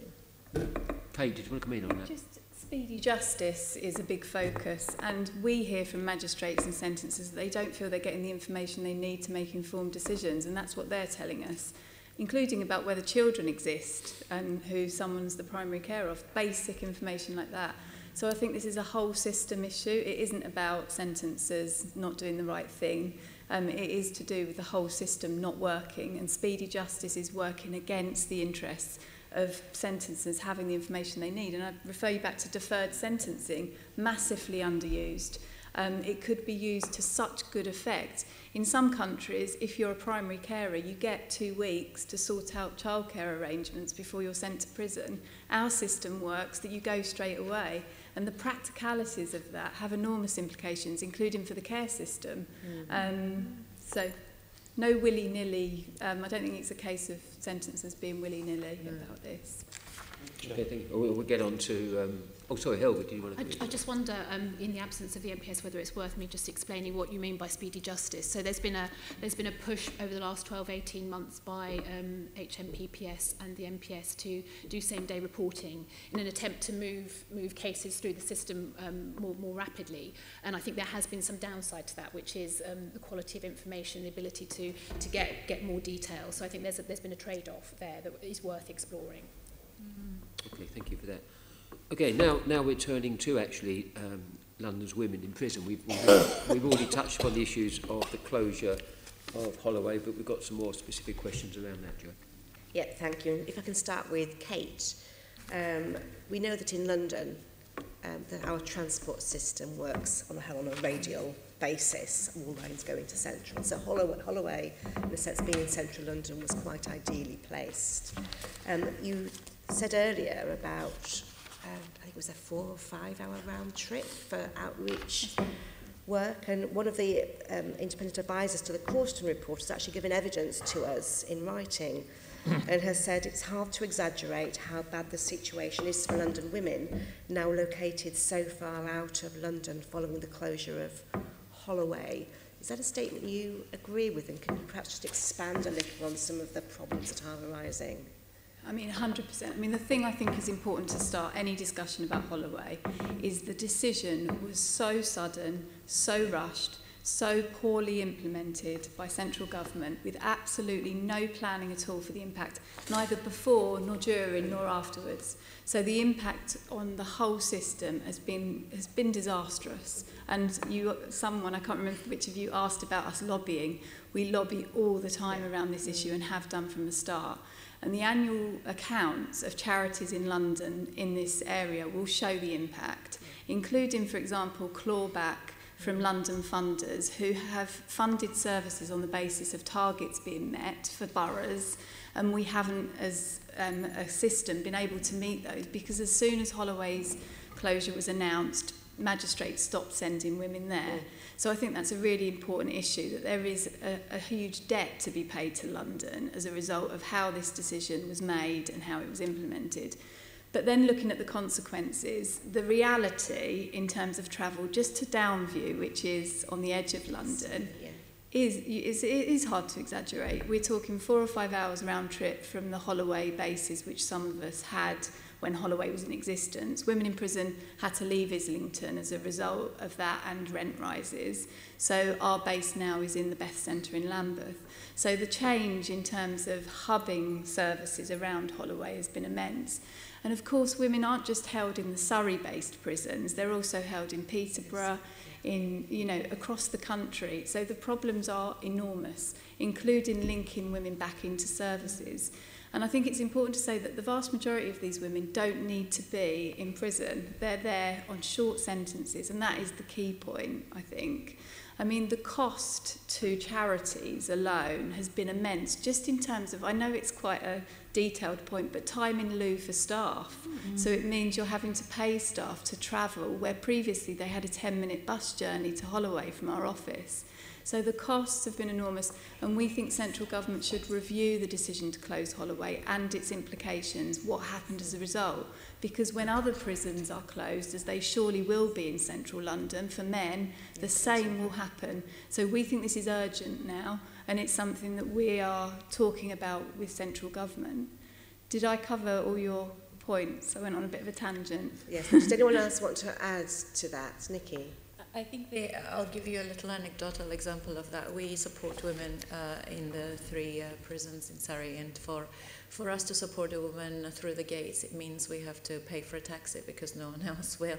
Kate, did you want to come in on that? Just speedy justice is a big focus, and we hear from magistrates and sentencers that they don't feel they're getting the information they need to make informed decisions, and that's what they're telling us, including about whether children exist and who someone's the primary care of, basic information like that. So I think this is a whole system issue. It isn't about sentencers not doing the right thing. It is to do with the whole system not working, and speedy justice is working against the interests of sentencers having the information they need. And I refer you back to deferred sentencing, massively underused. It could be used to such good effect. In some countries, if you're a primary carer, you get 2 weeks to sort out childcare arrangements before you're sent to prison. Our system works that you go straight away, and the practicalities of that have enormous implications, including for the care system. So no willy-nilly. I don't think it's a case of sentences being willy-nilly about this. Okay, thank you. We'll get on to... oh, sorry, Helga, do you want to... I just wonder, in the absence of the MPS, whether it's worth me just explaining what you mean by speedy justice. So there's been a push over the last 12-18 months by HMPPS and the MPS to do same-day reporting in an attempt to move cases through the system more rapidly. And I think there has been some downside to that, which is the quality of information, the ability to get more detail. So I think there's been a trade-off there that is worth exploring. Okay, thank you for that. Okay, now we're turning to actually London's women in prison. We've already touched upon the issues of the closure of Holloway, but we've got some more specific questions around that, Jo. Yeah, thank you. If I can start with Kate. We know that in London, that our transport system works on a radial basis, all lines going to Central. So Holloway, in a sense, being in Central London, was quite ideally placed. You said earlier about, I think it was a 4 or 5 hour round trip for outreach work, and one of the independent advisors to the Corston report has actually given evidence to us in writing and has said it's hard to exaggerate how bad the situation is for London women now located so far out of London following the closure of Holloway. Is that a statement you agree with, and can you perhaps just expand a little on some of the problems that are arising? I mean, 100%. I mean, the thing I think is important to start any discussion about Holloway is the decision was so sudden, so rushed, so poorly implemented by central government with absolutely no planning at all for the impact, neither before nor during nor afterwards. So the impact on the whole system has been disastrous. And someone, I can't remember which of you, asked about us lobbying. We lobby all the time around this issue and have done from the start. And the annual accounts of charities in London in this area will show the impact, including, for example, clawback from London funders who have funded services on the basis of targets being met for boroughs, and we haven't, as a system, been able to meet those, because as soon as Holloway's closure was announced, magistrates stopped sending women there. So I think that's a really important issue, that there is a huge debt to be paid to London as a result of how this decision was made and how it was implemented. But then looking at the consequences, the reality in terms of travel just to Downview, which is on the edge of London, is hard to exaggerate. We're talking 4 or 5 hours round trip from the Holloway bases, which some of us had when Holloway was in existence. Women in prison had to leave Islington as a result of that and rent rises. So our base now is in the Beth Centre in Lambeth. So the change in terms of hubbing services around Holloway has been immense. And of course, women aren't just held in the Surrey-based prisons, they're also held in Peterborough, across the country. So the problems are enormous, including linking women back into services. And I think it's important to say that the vast majority of these women don't need to be in prison. They're there on short sentences, and that is the key point, I think. I mean, the cost to charities alone has been immense, just in terms of, I know it's quite a detailed point, but time in lieu for staff. Mm-hmm. So it means you're having to pay staff to travel, where previously they had a 10-minute bus journey to Holloway from our office. So the costs have been enormous, and we think central government should review the decision to close Holloway and its implications, what happened as a result. Because when other prisons are closed, as they surely will be in central London, for men, the same will happen. So we think this is urgent now, and it's something that we are talking about with central government. Did I cover all your points? I went on a bit of a tangent. Yes. Does anyone else want to add to that? Nikki? I think I'll give you a little anecdotal example of that. We support women in the 3 prisons in Surrey, and for us to support a woman through the gates, it means we have to pay for a taxi because no one else will.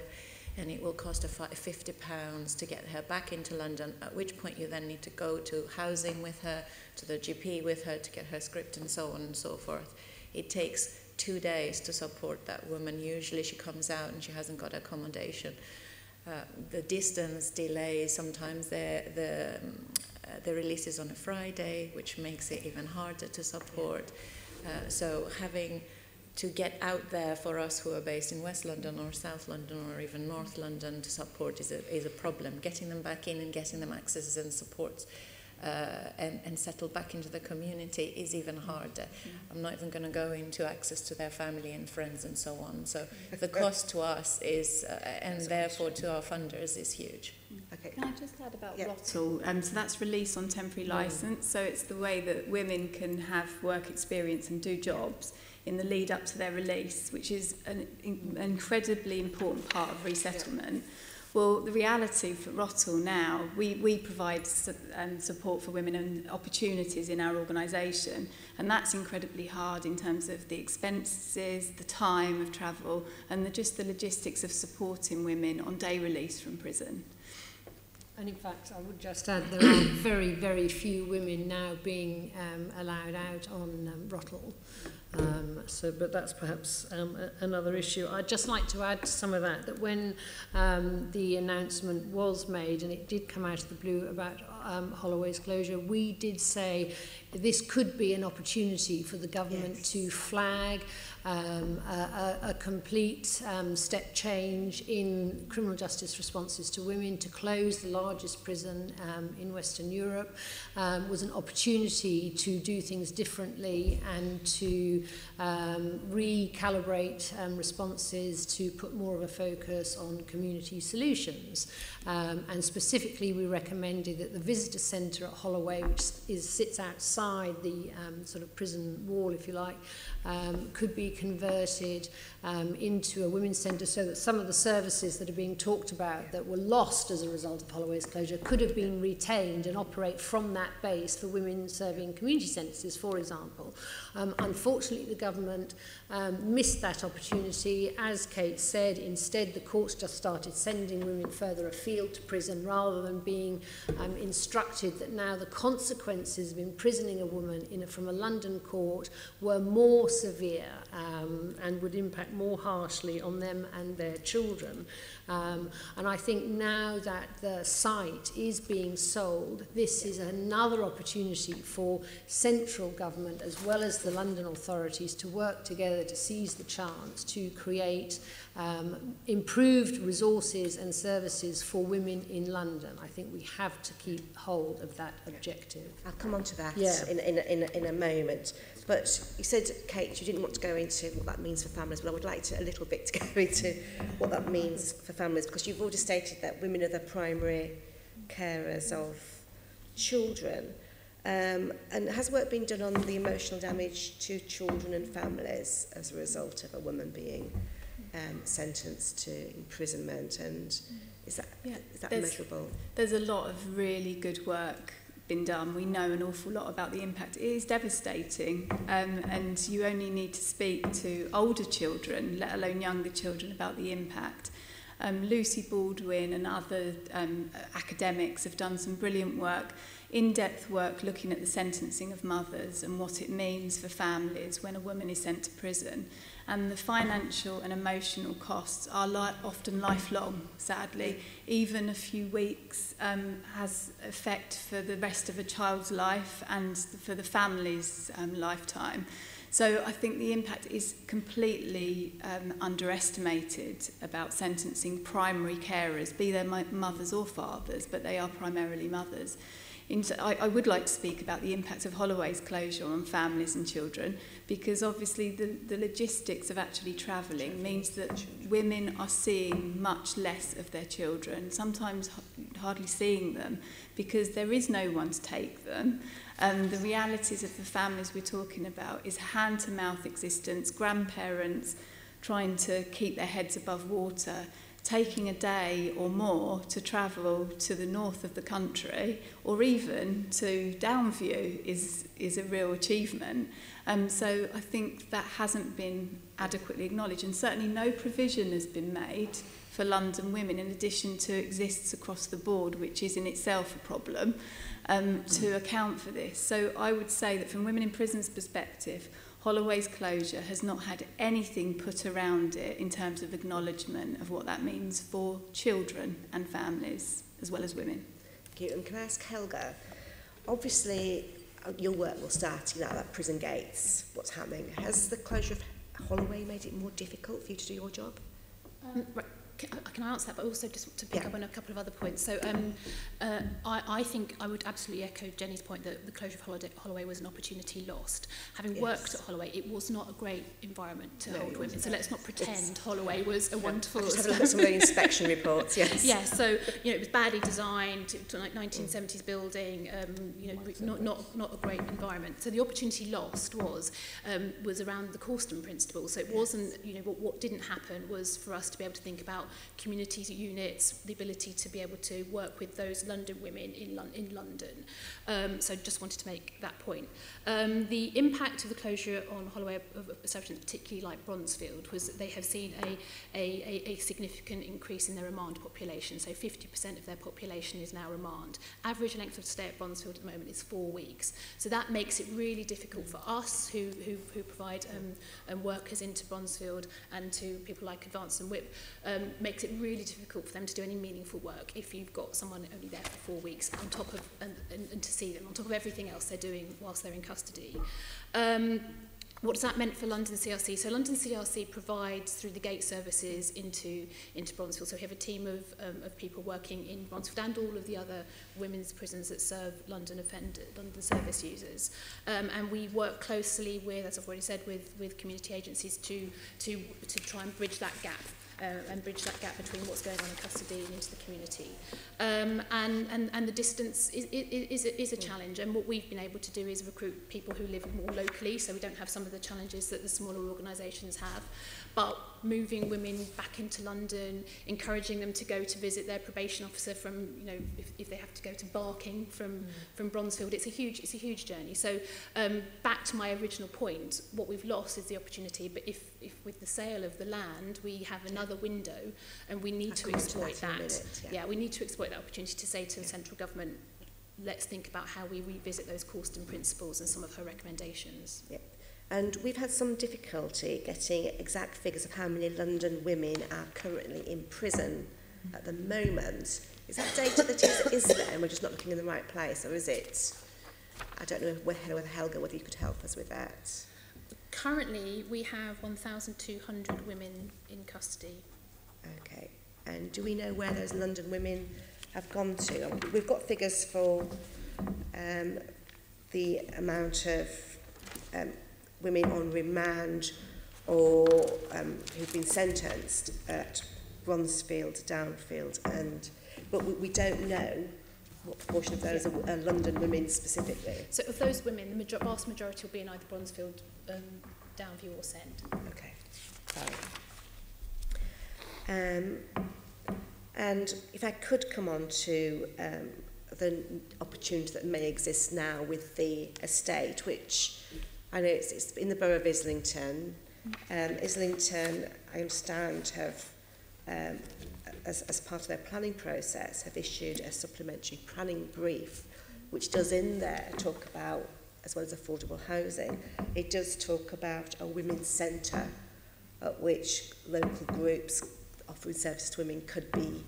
And it will cost £50 to get her back into London, at which point you then need to go to housing with her, to the GP with her to get her script and so on and so forth. It takes 2 days to support that woman. Usually she comes out and she hasn't got accommodation. The distance delays, sometimes the release is on a Friday, which makes it even harder to support. So having to get out there for us who are based in West London or South London or even North London to support is a problem. Getting them back in and getting them access and support and settle back into the community is even harder. I'm not even going to go into access to their family and friends and so on. So the cost to us is, and therefore to our funders, is huge. Okay. Can I just add about ROTL? So that's release on temporary licence. So it's the way that women can have work experience and do jobs in the lead up to their release, which is an incredibly important part of resettlement. Well, the reality for ROTL now, we provide support for women and opportunities in our organisation, and that's incredibly hard in terms of the expenses, the time of travel, and just the logistics of supporting women on day release from prison. And in fact, I would just add there are very, very few women now being allowed out on ROTL. But that's perhaps another issue. I'd just like to add to some of that when the announcement was made, and it did come out of the blue about Holloway's closure, we did say this could be an opportunity for the government to flag a complete step change in criminal justice responses to women, to close the largest prison in Western Europe, was an opportunity to do things differently and to recalibrate responses, to put more of a focus on community solutions. And specifically, we recommended that the visitor centre at Holloway, which sits outside the sort of prison wall, if you like, could be converted into a women's centre, so that some of the services that are being talked about that were lost as a result of Holloway's closure could have been retained and operate from that base for women serving community sentences, for example. Unfortunately, the government missed that opportunity. As Kate said, instead the courts just started sending women further afield to prison rather than being instructed that now the consequences of imprisoning a woman from a London court were more severe and would impact more harshly on them and their children. And I think now that the site is being sold, this is another opportunity for central government as well as the London authorities to work together to seize the chance to create improved resources and services for women in London. I think we have to keep hold of that objective. I'll come on to that in a moment. But you said, Kate, you didn't want to go into what that means for families, but I would like to a little bit to go into what that means for families, because you've already stated that women are the primary carers of children. And has work been done on the emotional damage to children and families as a result of a woman being sentenced to imprisonment? And is that measurable? There's a lot of really good work been done. We know an awful lot about the impact. It is devastating, and you only need to speak to older children, let alone younger children, about the impact. Lucy Baldwin and other academics have done some brilliant work, in-depth work looking at the sentencing of mothers and what it means for families when a woman is sent to prison. And the financial and emotional costs are often lifelong, sadly. Even a few weeks has effect for the rest of a child's life and for the family's lifetime. So I think the impact is completely underestimated about sentencing primary carers, be they mothers or fathers, but they are primarily mothers. I would like to speak about the impact of Holloway's closure on families and children, because obviously the logistics of actually travelling means that women are seeing much less of their children, sometimes hardly seeing them, because there is no one to take them. The realities of the families we're talking about is hand-to-mouth existence, grandparents trying to keep their heads above water, taking a day or more to travel to the north of the country or even to Downview is a real achievement. So I think that hasn't been adequately acknowledged, and certainly no provision has been made for London women, in addition to exists across the board, which is in itself a problem, to account for this. So I would say that from Women in Prison's perspective, Holloway's closure has not had anything put around it in terms of acknowledgement of what that means for children and families, as well as women. Thank you. And can I ask Helga, obviously your work will start out at prison gates, what's happening. Has the closure of Holloway made it more difficult for you to do your job? Right. Can I answer that, but also just to pick up on a couple of other points. So I think I would absolutely echo Jenny's point that the closure of Holloway was an opportunity lost. Having worked at Holloway, it was not a great environment to hold women. So let's not pretend Holloway was a wonderful... I've just had a look at some of the inspection reports, yes. Yeah, so it was badly designed, to like 1970s building, not a great environment. So the opportunity lost was around the Causton principle. So it wasn't, what didn't happen was for us to be able to think about community units, the ability to be able to work with those London women in London. So just wanted to make that point. The impact of the closure on Holloway of establishments, particularly like Bronzefield, was that they have seen a significant increase in their remand population. So 50% of their population is now remand. Average length of stay at Bronzefield at the moment is 4 weeks. So that makes it really difficult for us who provide workers into Bronzefield and to people like Advance and Whip, makes it really difficult for them to do any meaningful work if you've got someone only there for 4 weeks on top of and to see them on top of everything else they're doing whilst they're in custody. What does that mean for London CRC? So London CRC provides through the gate services into Bronzefield. So we have a team of people working in Bronzefield and all of the other women's prisons that serve London service users. And we work closely with, as I've already said, with community agencies to try and bridge that gap. And bridge that gap between what's going on in custody and into the community. And the distance is a challenge, and what we've been able to do is recruit people who live more locally, so we don't have some of the challenges that the smaller organisations have, but moving women back into London, encouraging them to go to visit their probation officer from, if they have to go to Barking from Bronzefield, it's a huge journey. So back to my original point, what we've lost is the opportunity, but if with the sale of the land, we have another window, and we need to exploit that. We need to exploit that opportunity to say to the central government, let's think about how we revisit those Causton principles and some of her recommendations. Yeah. And we've had some difficulty getting exact figures of how many London women are currently in prison at the moment. Is that data that is there and we're just not looking in the right place, or is it? I don't know whether Helga, whether you could help us with that. Currently, we have 1,200 women in custody. Okay. And do we know where those London women have gone to? We've got figures for the amount of women on remand or who've been sentenced at Bronzefield, Downfield, but we don't know what proportion of those are London women specifically. So of those women, the vast majority will be in either Bronzefield, Downview or Send. Okay. And if I could come on to the opportunity that may exist now with the estate, which I know it's in the borough of Islington. Islington, I understand, have, as part of their planning process, have issued a supplementary planning brief, which does in there talk about, as well as affordable housing, it does talk about a women's centre at which local groups offering services to women could be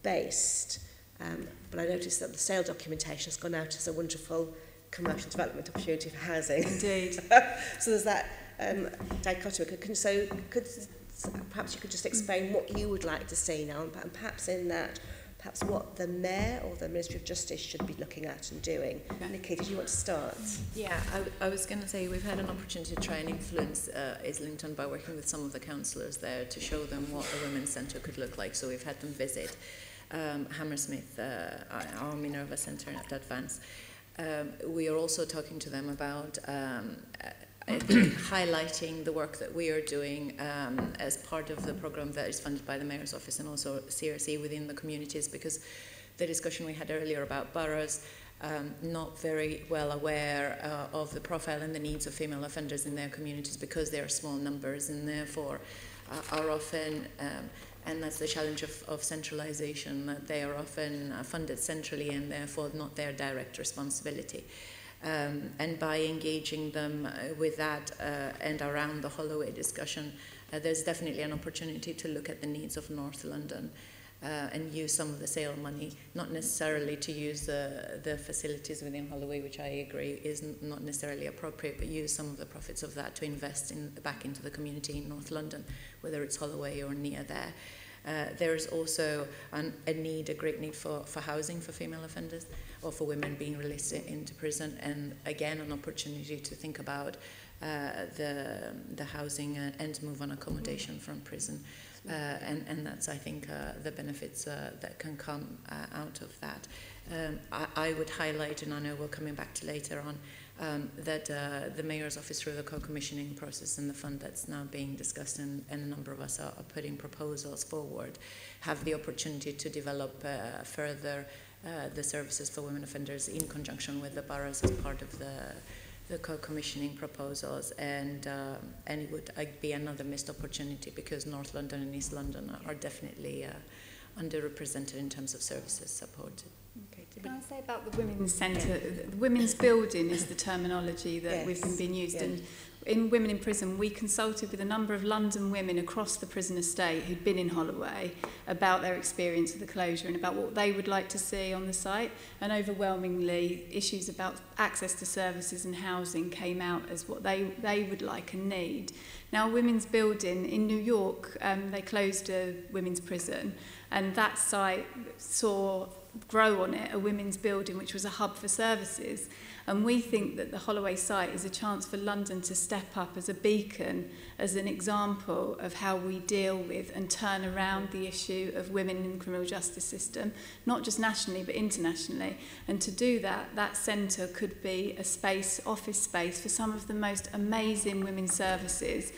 based. But I noticed that the sale documentation has gone out as a wonderful commercial development opportunity for housing. Indeed. So there's that dichotomy. Perhaps you could just explain what you would like to see now, and perhaps in that, perhaps what the Mayor or the Ministry of Justice should be looking at and doing. Okay. Nikki, did you want to start? Yeah, I was going to say we've had an opportunity to try and influence Islington by working with some of the councillors there to show them what a women's centre could look like. So we've had them visit Hammersmith, our Minerva Centre at Advance. We are also talking to them about I think highlighting the work that we are doing as part of the program that is funded by the Mayor's Office and also CRC within the communities, because the discussion we had earlier about boroughs not very well aware of the profile and the needs of female offenders in their communities because they are small numbers and therefore are often, and that's the challenge of centralisation, that they are often funded centrally and therefore not their direct responsibility. And by engaging them with that and around the Holloway discussion, there's definitely an opportunity to look at the needs of North London and use some of the sale money, not necessarily to use the facilities within Holloway, which I agree is not necessarily appropriate, but use some of the profits of that to invest back into the community in North London, whether it's Holloway or near there. There's also a great need for housing for female offenders or for women being released into prison, and again an opportunity to think about the housing and move on accommodation from prison, and that's I think the benefits that can come out of that. I would highlight, and I know we're coming back to later on, that the Mayor's Office through the co-commissioning process and the fund that's now being discussed and a number of us are putting proposals forward, have the opportunity to develop further the services for women offenders in conjunction with the boroughs as part of the co-commissioning proposals, and it would be another missed opportunity because North London and East London are definitely underrepresented in terms of services supported. Okay. Can I say about the Women's Centre? The Women's Building is the terminology that we've been used. Yeah. And in Women in Prison, we consulted with a number of London women across the prison estate who'd been in Holloway about their experience of the closure and about what they would like to see on the site. And overwhelmingly, issues about access to services and housing came out as what they would like and need. Now, Women's Building in New York, they closed a women's prison, and that site saw grow on it a women's building which was a hub for services, and we think that the Holloway site is a chance for London to step up as a beacon, as an example of how we deal with and turn around the issue of women in the criminal justice system, not just nationally but internationally. And to do that, that centre could be a space, office space for some of the most amazing women's services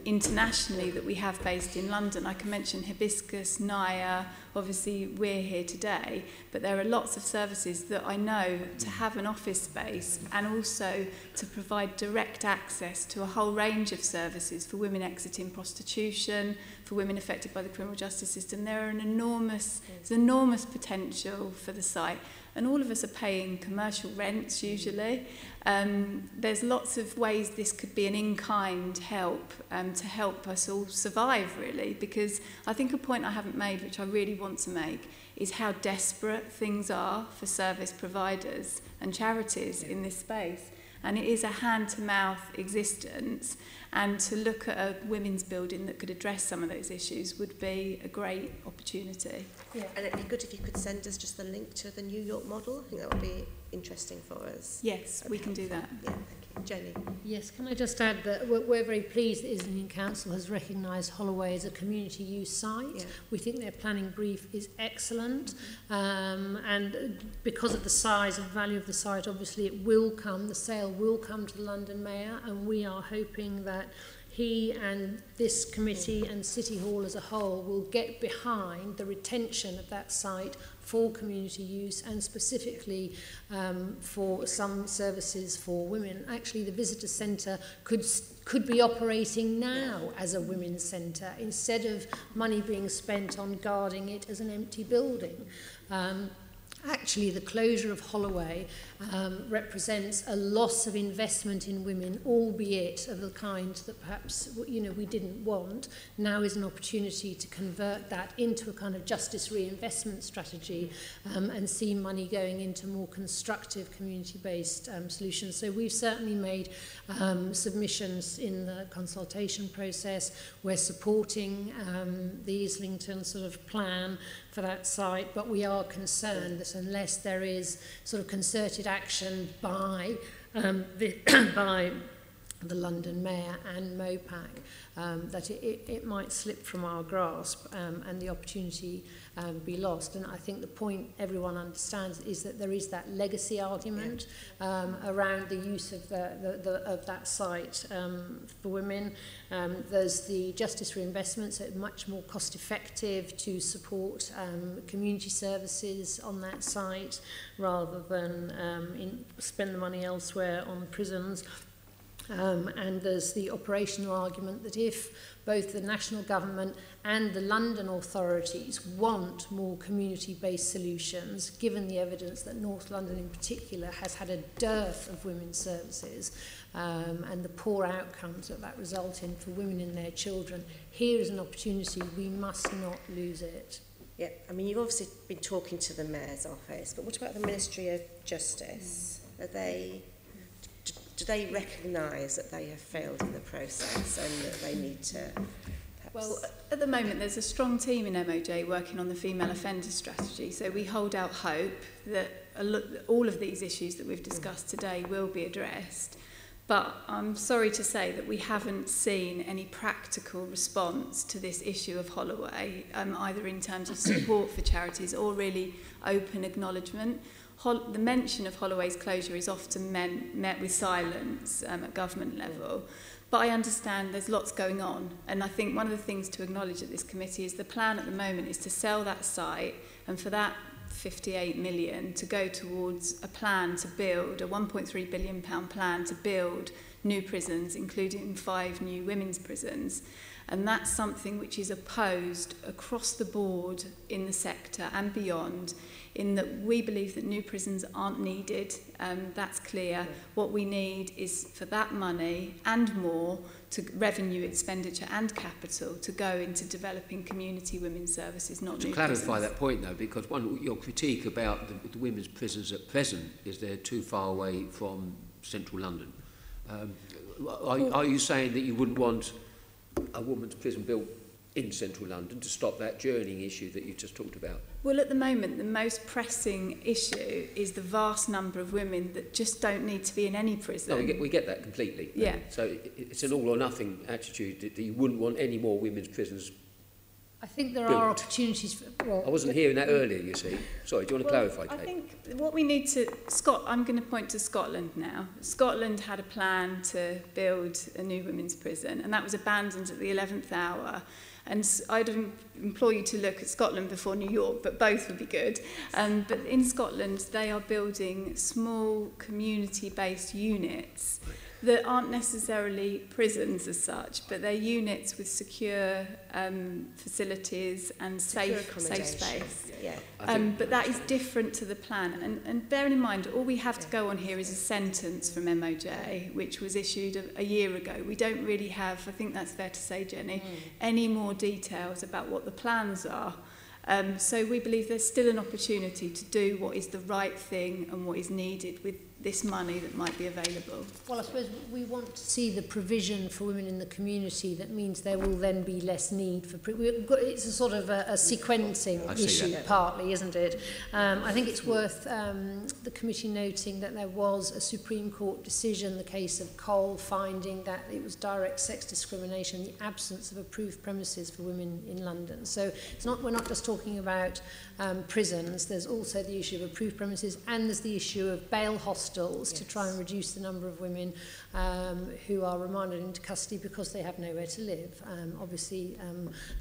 internationally that we have based in London. I can mention Hibiscus, Naya, obviously we're here today, but there are lots of services that I know to have an office space and also to provide direct access to a whole range of services for women exiting prostitution, for women affected by the criminal justice system. There are there's enormous potential for the site. And all of us are paying commercial rents usually. There's lots of ways this could be an in-kind help to help us all survive, really, because I think a point I haven't made, which I really want to make, is how desperate things are for service providers and charities in this space. And it is a hand-to-mouth existence, and to look at a women's building that could address some of those issues would be a great opportunity. Yeah. And it'd be good if you could send us just the link to the New York model. I think that would be interesting for us. Yes, we can do that. Yeah, thank you. Jenny? Yes, can I just add that we're very pleased that Islington Council has recognised Holloway as a community use site. Yeah. We think their planning brief is excellent, and because of the size and value of the site, obviously the sale will come to the London Mayor, and we are hoping that he and this committee and City Hall as a whole will get behind the retention of that site for community use and specifically for some services for women. Actually, the visitor centre could be operating now as a women's centre instead of money being spent on guarding it as an empty building. Actually, the closure of Holloway represents a loss of investment in women, albeit of the kind that perhaps we didn't want. Now is an opportunity to convert that into a kind of justice reinvestment strategy and see money going into more constructive community-based solutions. So we've certainly made submissions in the consultation process. We're supporting the Islington sort of plan for that site, but we are concerned that unless there is sort of concerted action by the London Mayor and MOPAC, that it might slip from our grasp and the opportunity be lost. And I think the point everyone understands is that there is that legacy argument around the use of of that site for women. There's the Justice Reinvestment, so it's much more cost effective to support community services on that site rather than spend the money elsewhere on prisons. And there's the operational argument that if both the national government and the London authorities want more community-based solutions, given the evidence that North London in particular has had a dearth of women's services and the poor outcomes that result in for women and their children, here is an opportunity. We must not lose it. Yeah, I mean, you've obviously been talking to the Mayor's office, but what about the Ministry of Justice? Do they recognise that they have failed in the process and that they need to perhaps... Well, at the moment there's a strong team in MOJ working on the female offender strategy, so we hold out hope that all of these issues that we've discussed today will be addressed. But I'm sorry to say that we haven't seen any practical response to this issue of Holloway, either in terms of support for charities or really open acknowledgement. The mention of Holloway's closure is often met with silence at government level. But I understand there's lots going on. And I think one of the things to acknowledge at this committee is the plan at the moment is to sell that site, and for that 58 million to go towards a plan to build, a £1.3 billion plan to build new prisons, including 5 new women's prisons. And that's something which is opposed across the board in the sector and beyond, in that we believe that new prisons aren't needed. That's clear. What we need is for that money and more to revenue expenditure and capital to go into developing community women's services, not new prisons. To clarify that point though, because your critique about the women's prisons at present is they're too far away from central London. Are you saying that you wouldn't want a women's prison built in central London to stop that journeying issue that you just talked about? Well, at the moment, the most pressing issue is the vast number of women that just don't need to be in any prison. No, we get that completely. Yeah. So it's an all or nothing attitude that you wouldn't want any more women's prisons. I think there built. are opportunities for... Well, I wasn't hearing that earlier, you see. Sorry, do you want to clarify, Kate? I think what we need to... I'm going to point to Scotland now. Scotland had a plan to build a new women's prison, and that was abandoned at the 11th hour. And I'd implore you to look at Scotland before New York, but both would be good. But in Scotland, they are building small community-based units that aren't necessarily prisons as such, but they're units with secure facilities and safe space. Yeah. But that is different to the plan. And bearing in mind, all we have to go on here is a sentence from MOJ, which was issued a year ago. We don't really have, I think that's fair to say, Jenny, any more details about what the plans are. So we believe there's still an opportunity to do what is the right thing and what is needed with this money that might be available. Well, I suppose we want to see the provision for women in the community that means there will then be less need for... It's a sort of a sequencing issue, partly, isn't it? I think it's worth the committee noting that there was a Supreme Court decision, the case of Cole, finding that it was direct sex discrimination, the absence of approved premises for women in London. So we're not just talking about prisons, there's also the issue of approved premises, and there's the issue of bail hostels to try and reduce the number of women who are remanded into custody because they have nowhere to live. Obviously,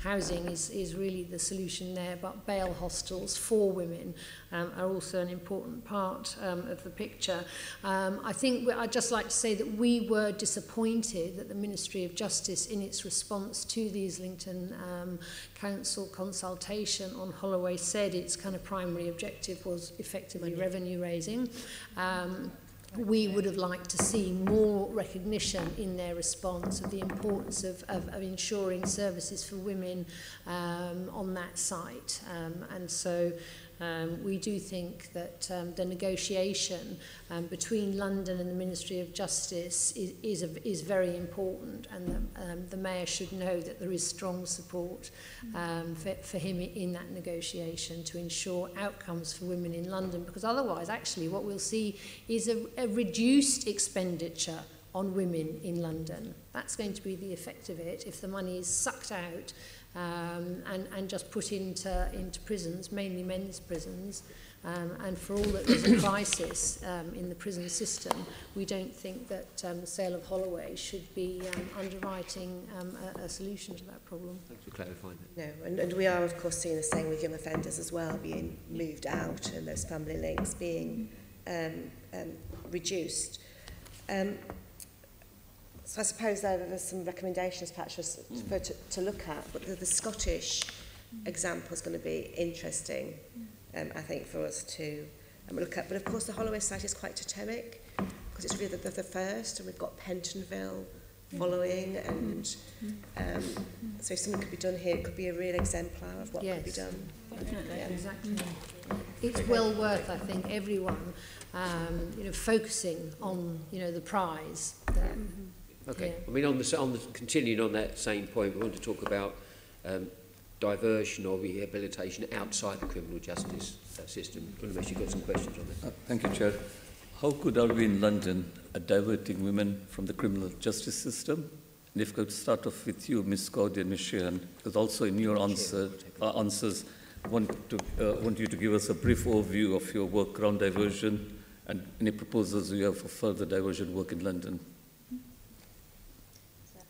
housing is really the solution there, but bail hostels for women are also an important part of the picture. I think I'd just like to say that we were disappointed that the Ministry of Justice, in its response to the Islington Council consultation on Holloway, said its kind of primary objective was effectively revenue raising. We would have liked to see more recognition in their response of the importance of ensuring services for women on that site. And so we do think that the negotiation between London and the Ministry of Justice is very important, and the Mayor should know that there is strong support for him in that negotiation to ensure outcomes for women in London, because otherwise actually what we'll see is a reduced expenditure on women in London. That's going to be the effect of it if the money is sucked out and just put into prisons, mainly men's prisons. And for all that there's a crisis in the prison system, we don't think that the sale of Holloway should be underwriting a solution to that problem. Thanks for clarifying that. No, and we are of course seeing the same with young offenders as well, being moved out and those family links being reduced. So I suppose there's some recommendations perhaps to look at, but the Scottish example is going to be interesting, I think, for us to look at. But of course the Holloway site is quite totemic because it's really the first, and we've got Pentonville following, and so if something could be done here, it could be a real exemplar of what could be done. Definitely, exactly. It's well worth, I think, everyone focusing on the prize there. Okay. Yeah. I mean, on the continuing on that same point, we want to talk about diversion or rehabilitation outside the criminal justice system. Unless you've got some questions on that. Thank you, Chair. How good are we in London at diverting women from the criminal justice system? And if I could start off with you, Ms. Cody and Ms. Sheehan, because also in your answers, I want you to give us a brief overview of your work around diversion and any proposals you have for further diversion work in London.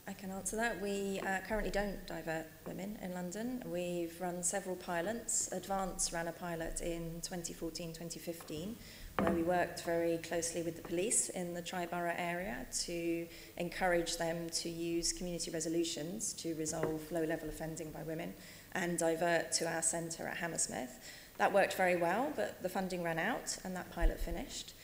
I can answer that. We currently don't divert women in London. We've run several pilots. Advance ran a pilot in 2014-2015 where we worked very closely with the police in the Tri-Borough area to encourage them to use community resolutions to resolve low-level offending by women and divert to our centre at Hammersmith. That worked very well, but the funding ran out and that pilot finished.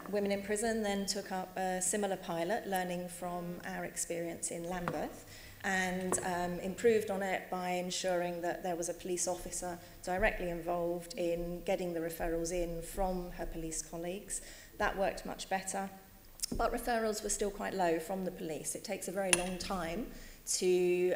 Women in Prison then took up a similar pilot, learning from our experience in Lambeth, and improved on it by ensuring that there was a police officer directly involved in getting the referrals in from her police colleagues. That worked much better, but referrals were still quite low from the police. It takes a very long time to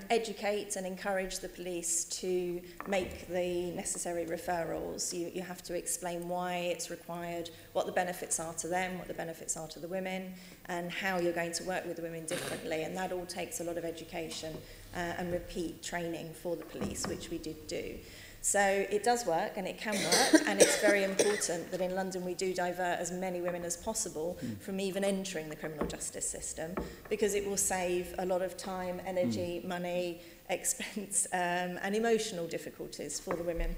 educate and encourage the police to make the necessary referrals. You have to explain why it's required, what the benefits are to them, what the benefits are to the women, and how you're going to work with the women differently. And that all takes a lot of education and repeat training for the police, which we did do. So it does work and it can work, and it's very important that in London we do divert as many women as possible from even entering the criminal justice system, because it will save a lot of time, energy, money, expense and emotional difficulties for the women.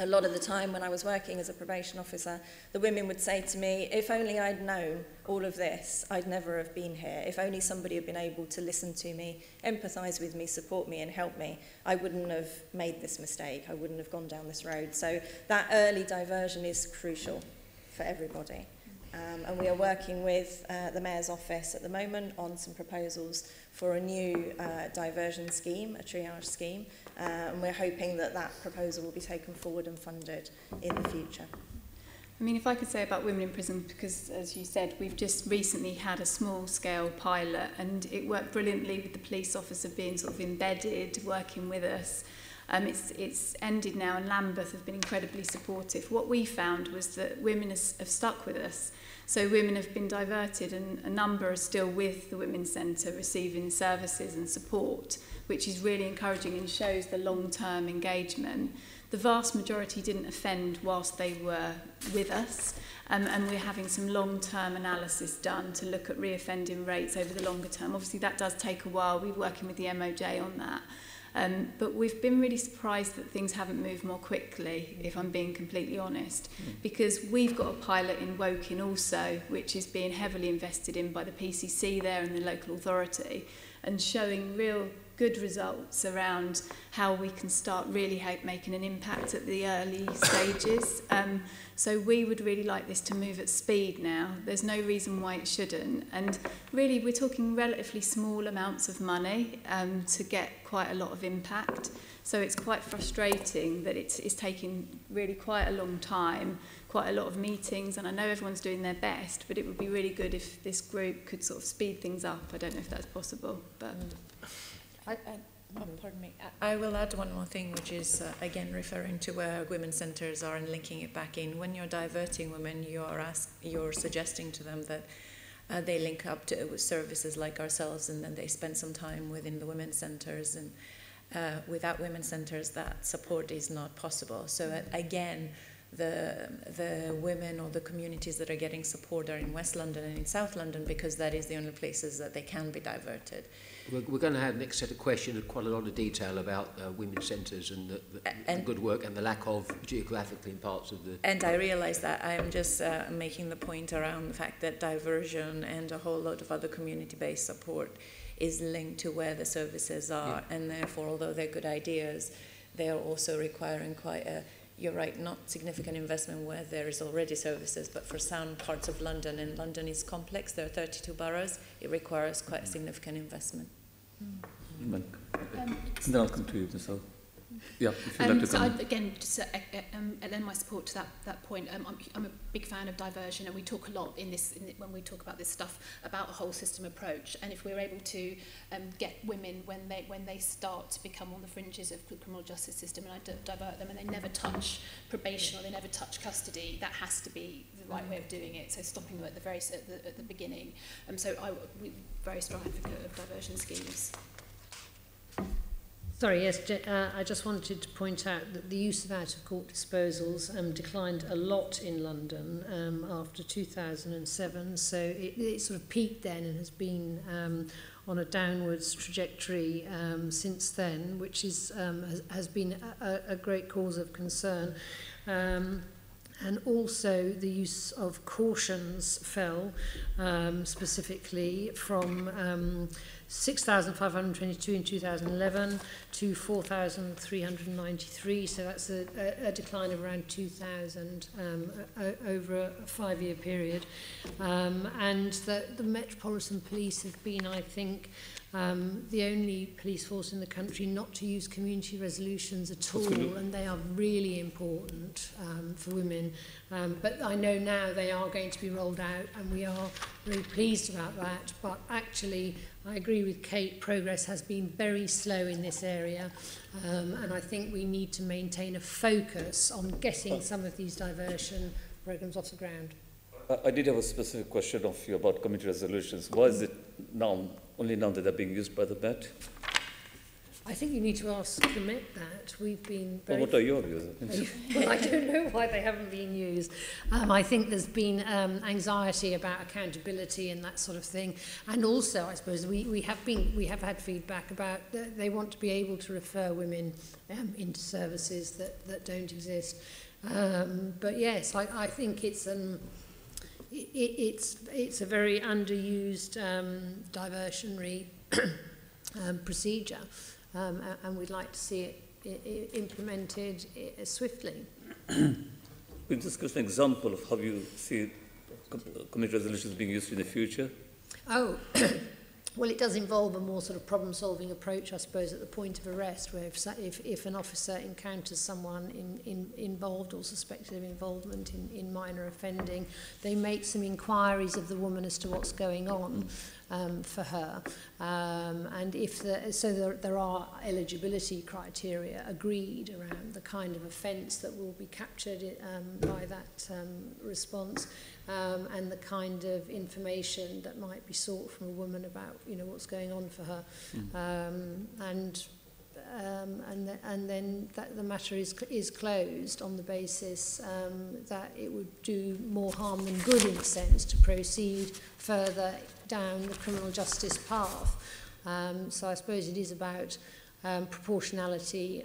A lot of the time when I was working as a probation officer, the women would say to me, if only I'd known all of this, I'd never have been here. If only somebody had been able to listen to me, empathise with me, support me and help me, I wouldn't have made this mistake. I wouldn't have gone down this road. So that early diversion is crucial for everybody. And we are working with the Mayor's office at the moment on some proposals for a new diversion scheme, a triage scheme, and we're hoping that that proposal will be taken forward and funded in the future. I mean, if I could say about women in prison, because as you said, we've just recently had a small-scale pilot and it worked brilliantly with the police officer being sort of embedded, working with us. It's ended now, and Lambeth have been incredibly supportive. What we found was that women have stuck with us. So women have been diverted, and a number are still with the Women's Centre receiving services and support, which is really encouraging and shows the long-term engagement. The vast majority didn't offend whilst they were with us, and we're having some long-term analysis done to look at reoffending rates over the longer term. Obviously, that does take a while. We're working with the MOJ on that. But we've been really surprised that things haven't moved more quickly, if I'm being completely honest, because we've got a pilot in Woking also, which is being heavily invested in by the PCC there and the local authority, and showing real good results around how we can start really making an impact at the early stages. So we would really like this to move at speed now. There's no reason why it shouldn't. And really, we're talking relatively small amounts of money to get quite a lot of impact. So it's quite frustrating that it's taking really quite a long time, quite a lot of meetings, and I know everyone's doing their best, but it would be really good if this group could sort of speed things up. I don't know if that's possible, but... Pardon me. I will add one more thing, which is, again, referring to where women's centres are and linking it back in. When you're diverting women, you're suggesting to them that they link up to services like ourselves, and then they spend some time within the women's centres, and without women's centres that support is not possible. So again, the women or the communities that are getting support are in West London and in South London, because that is the only places that they can be diverted. We're going to have next set of questions, quite a lot of detail about women's centres and the good work and the lack of geographically in parts of the... And I realise that I am just making the point around the fact that diversion and a whole lot of other community-based support is linked to where the services are, and therefore, although they're good ideas, they are also requiring quite a, you're right, not significant investment where there is already services, but for some parts of London, and London is complex, there are 32 boroughs, it requires quite a significant investment. Then I'll come to you, Ms. O. Yeah, if you'd like to so come. again, just lend my support to that point. I'm a big fan of diversion, and we talk a lot when we talk about this stuff about a whole system approach. And if we're able to get women when they start to become on the fringes of the criminal justice system, and I divert them, and they never touch probation or they never touch custody, that has to be the right way of doing it. So stopping them at the beginning. So we're very strong advocate of diversion schemes. Sorry, yes, I just wanted to point out that the use of out-of-court disposals declined a lot in London after 2007, so it sort of peaked then and has been on a downwards trajectory since then, which has been a great cause of concern. And also the use of cautions fell specifically from 6,522 in 2011 to 4,393, so that's a decline of around 2,000 over a 5-year period. And the Metropolitan Police have been, I think, the only police force in the country not to use community resolutions at all, and they are really important for women. But I know now they are going to be rolled out, and we are very pleased about that. But actually, I agree with Kate, progress has been very slow in this area, and I think we need to maintain a focus on getting some of these diversion programs off the ground. I did have a specific question of you about community resolutions. Why is it only now that they're being used by the Met? I think you need to ask the Met that. We've been very... Well, what are your views? Well, I don't know why they haven't been used. I think there's been anxiety about accountability and that sort of thing. And also, I suppose, we have had feedback about they want to be able to refer women into services that don't exist. But yes, I think it's a very underused diversionary procedure, and we'd like to see it implemented swiftly. Could you just give us an example of how you see community resolutions being used in the future? Oh, well, it does involve a more sort of problem-solving approach, I suppose, at the point of arrest, where if an officer encounters someone involved or suspected of involvement in minor offending, they make some inquiries of the woman as to what's going on for her. And there are eligibility criteria agreed around the kind of offence that will be captured by that response. And the kind of information that might be sought from a woman about, what's going on for her, and then that the matter is closed on the basis that it would do more harm than good, in a sense, to proceed further down the criminal justice path. So I suppose it is about proportionality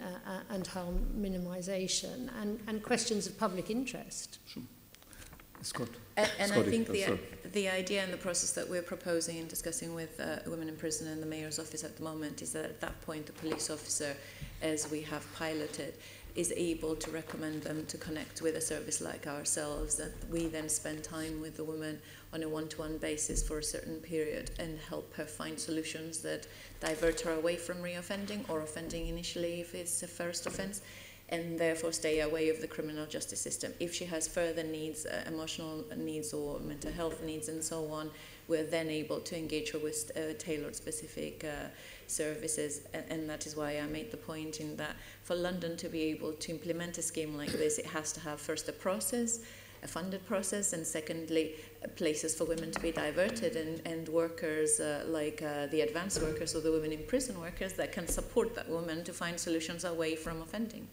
and harm minimisation and questions of public interest. Sure. Scott. And I think the idea and the process that we're proposing and discussing with Women in Prison and the Mayor's Office at the moment is that at that point the police officer, as we have piloted, is able to recommend them to connect with a service like ourselves, that we then spend time with the woman on a one-to-one basis for a certain period and help her find solutions that divert her away from reoffending or offending initially if it's a first offence, and therefore stay away of the criminal justice system. If she has further needs, emotional needs or mental health needs and so on, we're then able to engage her with tailored specific services. And that is why I made the point in that for London to be able to implement a scheme like this, it has to have first a process, a funded process, and secondly, places for women to be diverted, and workers like the advanced workers or the women in prison workers that can support that woman to find solutions away from offending.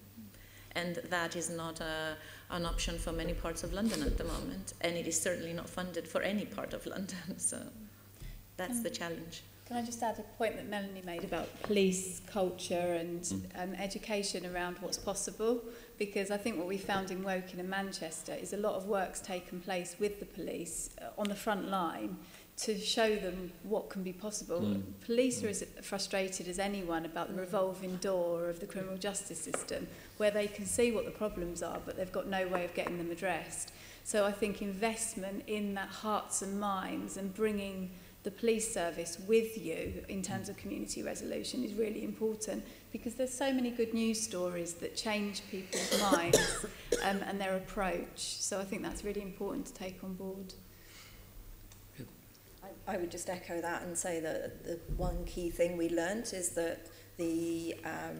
And that is not an option for many parts of London at the moment, and it is certainly not funded for any part of London, so that's the challenge. Can I just add a point that Melanie made about police culture and education around what's possible? Because I think what we found in Woking and Manchester is a lot of work's taken place with the police on the front line to show them what can be possible. Police are as frustrated as anyone about the revolving door of the criminal justice system, where they can see what the problems are, but they've got no way of getting them addressed. So I think investment in that hearts and minds and bringing the police service with you in terms of community resolution is really important, because there's so many good news stories that change people's minds and their approach. So I think that's really important to take on board. I would just echo that and say that the one key thing we learnt is that the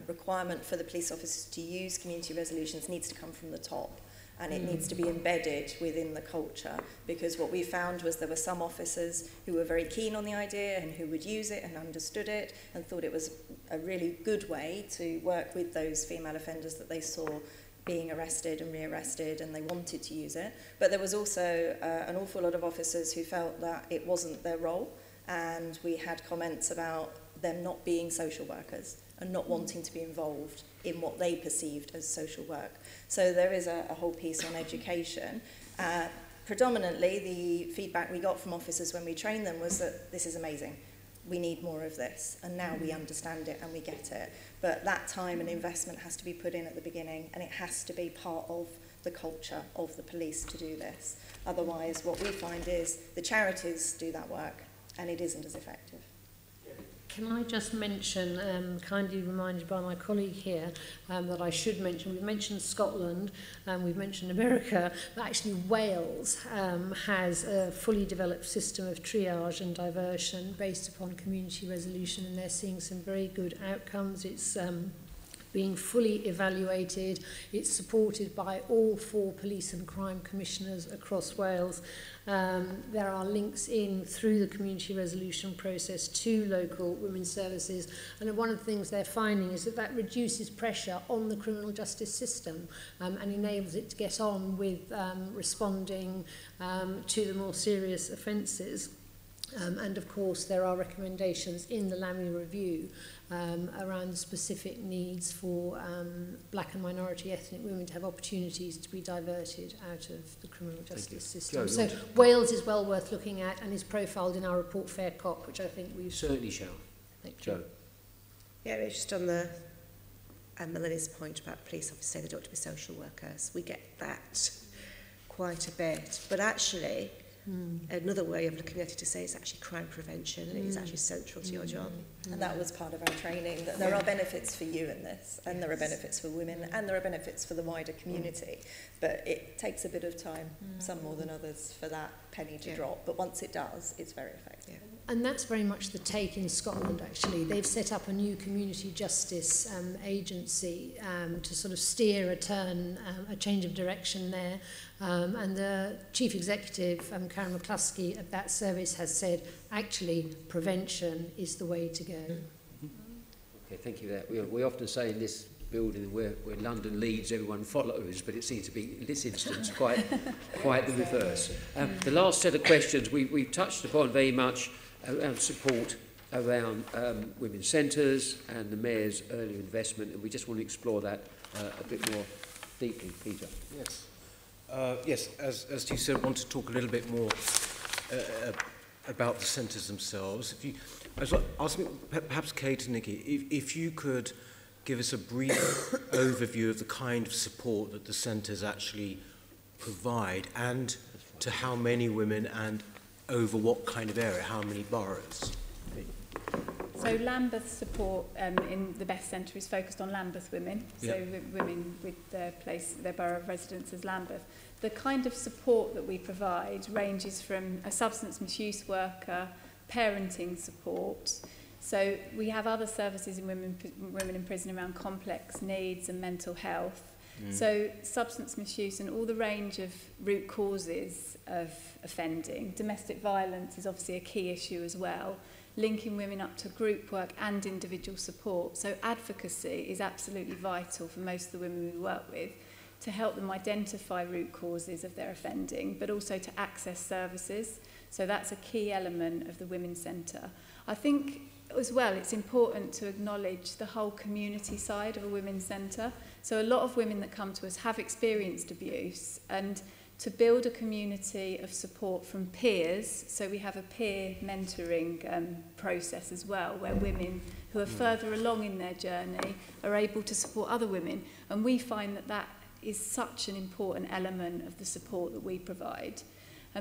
requirement for the police officers to use community resolutions needs to come from the top, and it needs to be embedded within the culture, because what we found was there were some officers who were very keen on the idea and who would use it and understood it and thought it was a really good way to work with those female offenders that they saw being arrested and rearrested, and they wanted to use it. But there was also an awful lot of officers who felt that it wasn't their role, and we had comments about them not being social workers and not wanting to be involved in what they perceived as social work. So there is a whole piece on education. Predominantly, the feedback we got from officers when we trained them was that this is amazing. We need more of this, and now we understand it and we get it. But that time and investment has to be put in at the beginning, and it has to be part of the culture of the police to do this. Otherwise, what we find is the charities do that work, and it isn't as effective. Can I just mention, kindly reminded by my colleague here, that I should mention, we've mentioned Scotland, we've mentioned America, but actually Wales has a fully developed system of triage and diversion based upon community resolution, and they're seeing some very good outcomes. It's being fully evaluated. It's supported by all 4 police and crime commissioners across Wales. There are links in through the community resolution process to local women's services, and one of the things they're finding is that that reduces pressure on the criminal justice system and enables it to get on with responding to the more serious offences. And of course there are recommendations in the Lammy review around the specific needs for black and minority ethnic women to have opportunities to be diverted out of the criminal justice system. So Wales is well worth looking at and is profiled in our report Fair Cop, which I think we certainly shall. Thank you. Joe. Yeah, it's just on the Melanie's point about police officers say they don't want to be social workers. We get that quite a bit, but actually another way of looking at it to say it's actually crime prevention, and it is actually central to your job. And that was part of our training, that there are benefits for you in this, and there are benefits for women, and there are benefits for the wider community. But it takes a bit of time, some more than others, for that penny to drop. But once it does, it's very effective. And that's very much the take in Scotland, actually. They've set up a new community justice agency to sort of steer a turn, a change of direction there. And the chief executive, Karen McCluskey, of that service has said, actually, prevention is the way to go. Okay, thank you for that. We often say in this building where London leads, everyone follows, but it seems to be, in this instance, quite the reverse. The last set of questions we've touched upon very much around support around women's centres and the Mayor's earlier investment, and we just want to explore that a bit more deeply. Peter. Yes. Yes, as you said, I want to talk a little bit more about the centres themselves. I was asking, perhaps Kate and Nikki, if you could give us a brief overview of the kind of support that the centres actually provide, and to how many women and over what kind of area, how many boroughs? So Lambeth support in the Best Centre is focused on Lambeth women, so women with their borough of residence as Lambeth. The kind of support that we provide ranges from a substance misuse worker, parenting support. So we have other services in women in prison around complex needs and mental health. So substance misuse and all the range of root causes of offending. Domestic violence is obviously a key issue as well. Linking women up to group work and individual support. So advocacy is absolutely vital for most of the women we work with to help them identify root causes of their offending, but also to access services. So that's a key element of the Women's Centre. I think as well it's important to acknowledge the whole community side of a Women's Centre. So a lot of women that come to us have experienced abuse, and to build a community of support from peers, so we have a peer mentoring process as well, where women who are further along in their journey are able to support other women, and we find that that is such an important element of the support that we provide.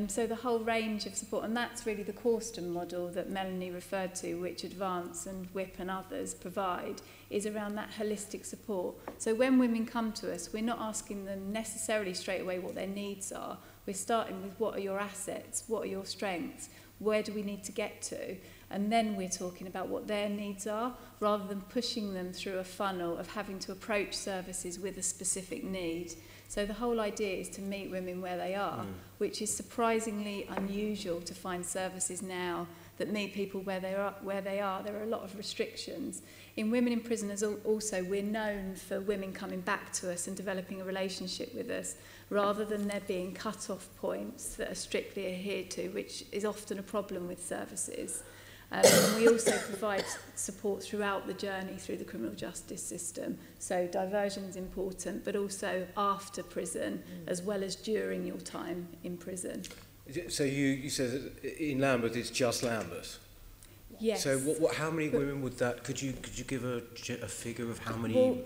So the whole range of support, and that's really the Corston model that Melanie referred to, which Advance and WHIP and others provide, is around that holistic support. So when women come to us, we're not asking them necessarily straight away what their needs are. We're starting with what are your assets, what are your strengths, where do we need to get to? And then we're talking about what their needs are, rather than pushing them through a funnel of having to approach services with a specific need. So the whole idea is to meet women where they are, which is surprisingly unusual to find services now that meet people where they are. There are a lot of restrictions. In Women in Prison also, we're known for women coming back to us and developing a relationship with us, rather than there being cut-off points that are strictly adhered to, which is often a problem with services. And we also provide support throughout the journey through the criminal justice system. So diversion is important, but also after prison, as well as during your time in prison. So you said in Lambeth it's just Lambeth? Yes. So how many women would that, could you give a figure of how many? Well,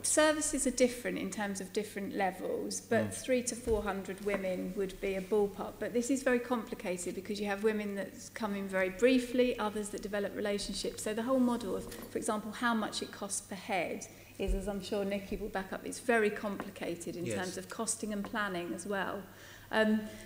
services are different in terms of different levels, but 300 to 400 women would be a ballpark. But this is very complicated because you have women that come in very briefly, others that develop relationships. So the whole model of, for example, how much it costs per head is, as I'm sure Nikki will back up, it's very complicated in terms of costing and planning as well.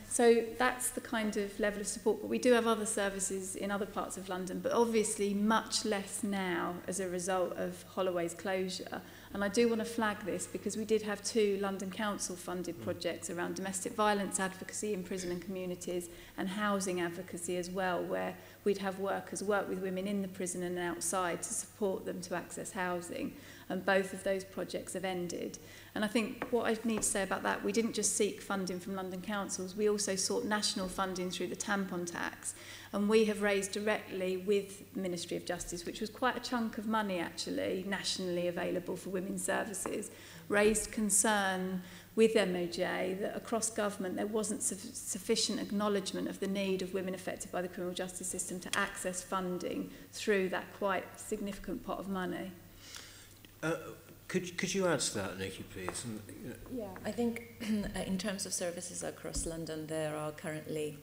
So that's the kind of level of support. But we do have other services in other parts of London, but obviously much less now as a result of Holloway's closure. And I do want to flag this because we did have 2 London Council funded projects around domestic violence advocacy in prison and communities, and housing advocacy as well, where we'd have workers work with women in the prison and outside to support them to access housing. And both of those projects have ended. And I think what I need to say about that, we didn't just seek funding from London councils, we also sought national funding through the tampon tax. And we have raised directly with the Ministry of Justice, which was quite a chunk of money actually, nationally available for women's services, raised concern with MOJ that across government there wasn't sufficient acknowledgement of the need of women affected by the criminal justice system to access funding through that quite significant pot of money. Could you add to that, Nikki, please? Yeah, I think in terms of services across London, there are currently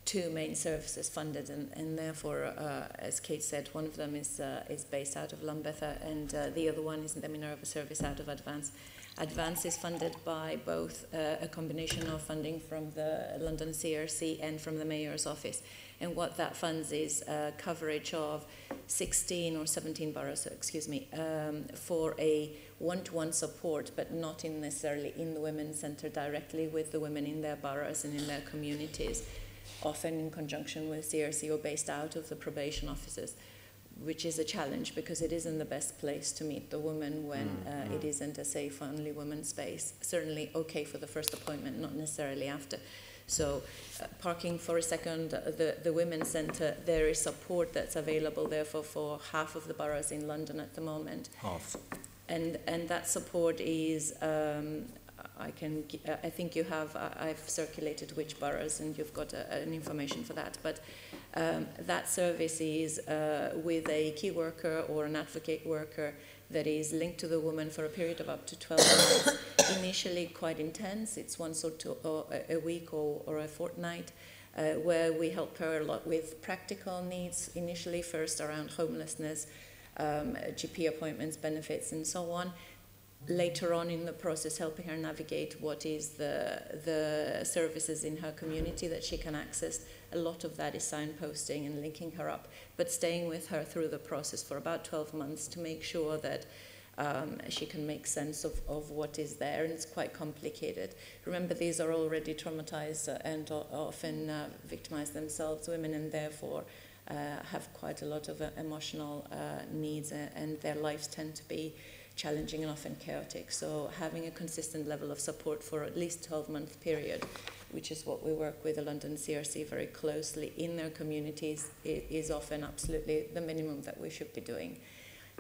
2 main services funded, and therefore, as Kate said, one of them is based out of Lambeth, and the other one is the Minerva service out of Advance. Advance is funded by both a combination of funding from the London CRC and from the Mayor's office. And what that funds is coverage of 16 or 17 boroughs, for a one-to-one support, but not necessarily in the Women's Centre directly with the women in their boroughs and in their communities, often in conjunction with CRC or based out of the probation offices, which is a challenge because it isn't the best place to meet the woman when it isn't a safe, only women's space. Certainly okay for the first appointment, not necessarily after. So parking for a second, the Women's Centre, there is support that's available therefore for half of the boroughs in London at the moment. Half. And that support is, I think you have, I've circulated which boroughs and you've got an information for that, but that service is with a key worker or an advocate worker that is linked to the woman for a period of up to 12 months. Initially quite intense, it's once or two a week or a fortnight, where we help her a lot with practical needs, initially first around homelessness, GP appointments, benefits and so on. Later on in the process, helping her navigate what is the services in her community that she can access. A lot of that is signposting and linking her up, but staying with her through the process for about 12 months to make sure that she can make sense of what is there, and it's quite complicated. Remember, these are already traumatized and often victimized themselves, women, and therefore have quite a lot of emotional needs, and their lives tend to be challenging and often chaotic. So having a consistent level of support for at least 12-month period, which is what we work with the London CRC very closely in their communities, is often absolutely the minimum that we should be doing.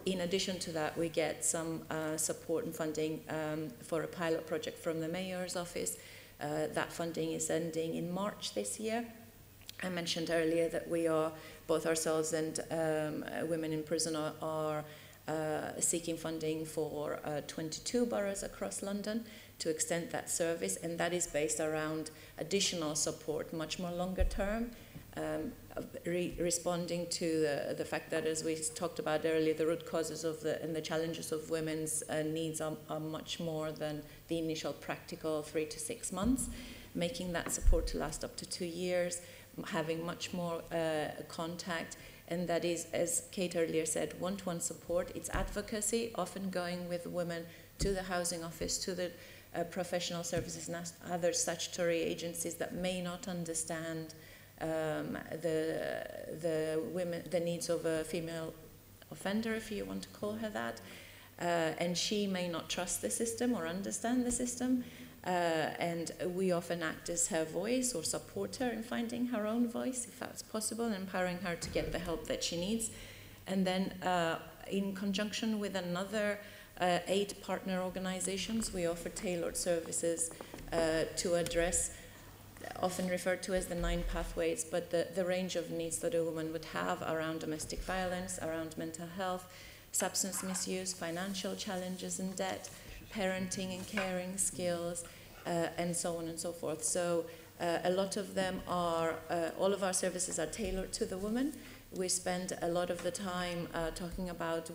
In addition to that, we get some support and funding for a pilot project from the Mayor's office. That funding is ending in March this year. I mentioned earlier that we are, both ourselves and Women in Prison are seeking funding for 22 boroughs across London to extend that service, and that is based around additional support, much more longer term, responding to the fact that, as we talked about earlier, the root causes of and the challenges of women's needs are much more than the initial practical 3 to 6 months, making that support to last up to 2 years, having much more contact. And that is, as Kate earlier said, one-to-one support. It's advocacy, often going with women to the housing office, to the professional services and other statutory agencies that may not understand the needs of a female offender, if you want to call her that. And she may not trust the system or understand the system. And we often act as her voice or support her in finding her own voice, if that's possible, and empowering her to get the help that she needs. And then in conjunction with another 8 partner organizations, we offer tailored services to address, often referred to as the 9 pathways, but the range of needs that a woman would have around domestic violence, around mental health, substance misuse, financial challenges and debt, parenting and caring skills, and so on and so forth. So a lot of them are, all of our services are tailored to the woman. We spend a lot of the time talking about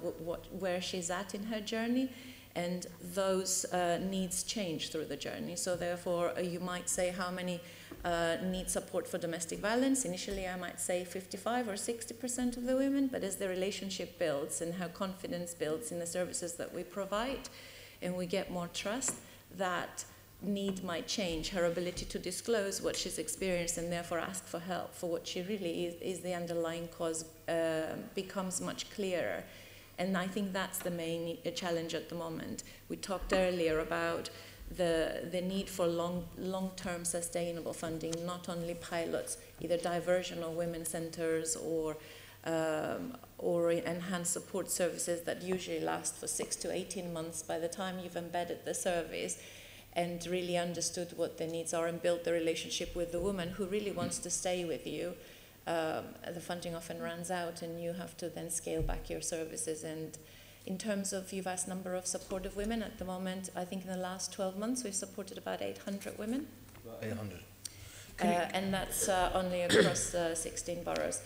where she's at in her journey, and those needs change through the journey. So therefore, you might say how many need support for domestic violence. Initially, I might say 55 or 60% of the women, but as the relationship builds and her confidence builds in the services that we provide, and we get more trust, that need might change. Her ability to disclose what she's experienced and therefore ask for help for what she really is the underlying cause becomes much clearer. And I think that's the main challenge at the moment. We talked earlier about the need for long-term sustainable funding, not only pilots, either diversion or women's centres or enhanced support services that usually last for 6 to 18 months by the time you've embedded the service and really understood what the needs are and built the relationship with the woman who really wants to stay with you. The funding often runs out and you have to then scale back your services. And in terms of, you've asked number of supportive women at the moment, I think in the last 12 months we've supported about 800 women. About 800. And that's only across 16 boroughs.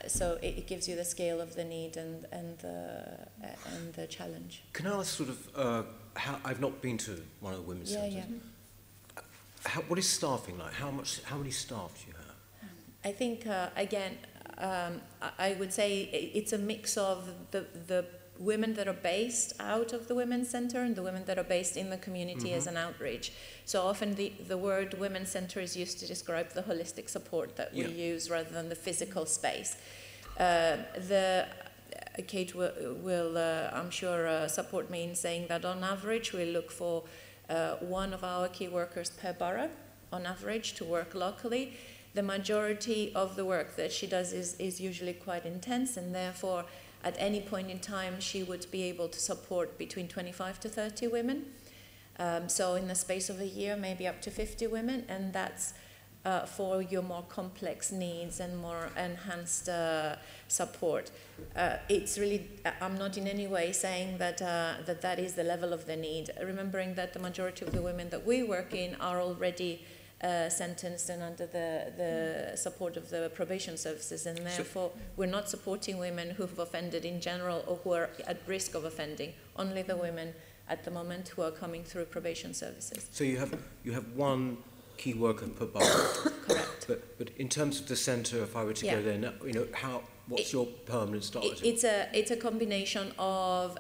So it gives you the scale of the need and the challenge. Can I ask sort of, how, I've not been to one of the women's centres. Yeah. What is staffing like? How many staff do you have? I think, again, I would say it's a mix of the women that are based out of the women's centre and the women that are based in the community as an outreach. So often the word women's centre is used to describe the holistic support that we use rather than the physical space. Kate will I'm sure, support me in saying that on average we look for one of our key workers per borough on average to work locally. The majority of the work that she does is usually quite intense, and therefore at any point in time she would be able to support between 25 to 30 women. So in the space of a year, maybe up to 50 women, and that's for your more complex needs and more enhanced support. It's really, I'm not in any way saying that that is the level of the need, remembering that the majority of the women that we work in are already sentenced and under the support of the probation services, and therefore we're not supporting women who've offended in general or who are at risk of offending, only the women at the moment who are coming through probation services. So you have one key worker per borough. Correct. But in terms of the centre, if I were to go there, now, you know, what's your permanent status? It's a combination of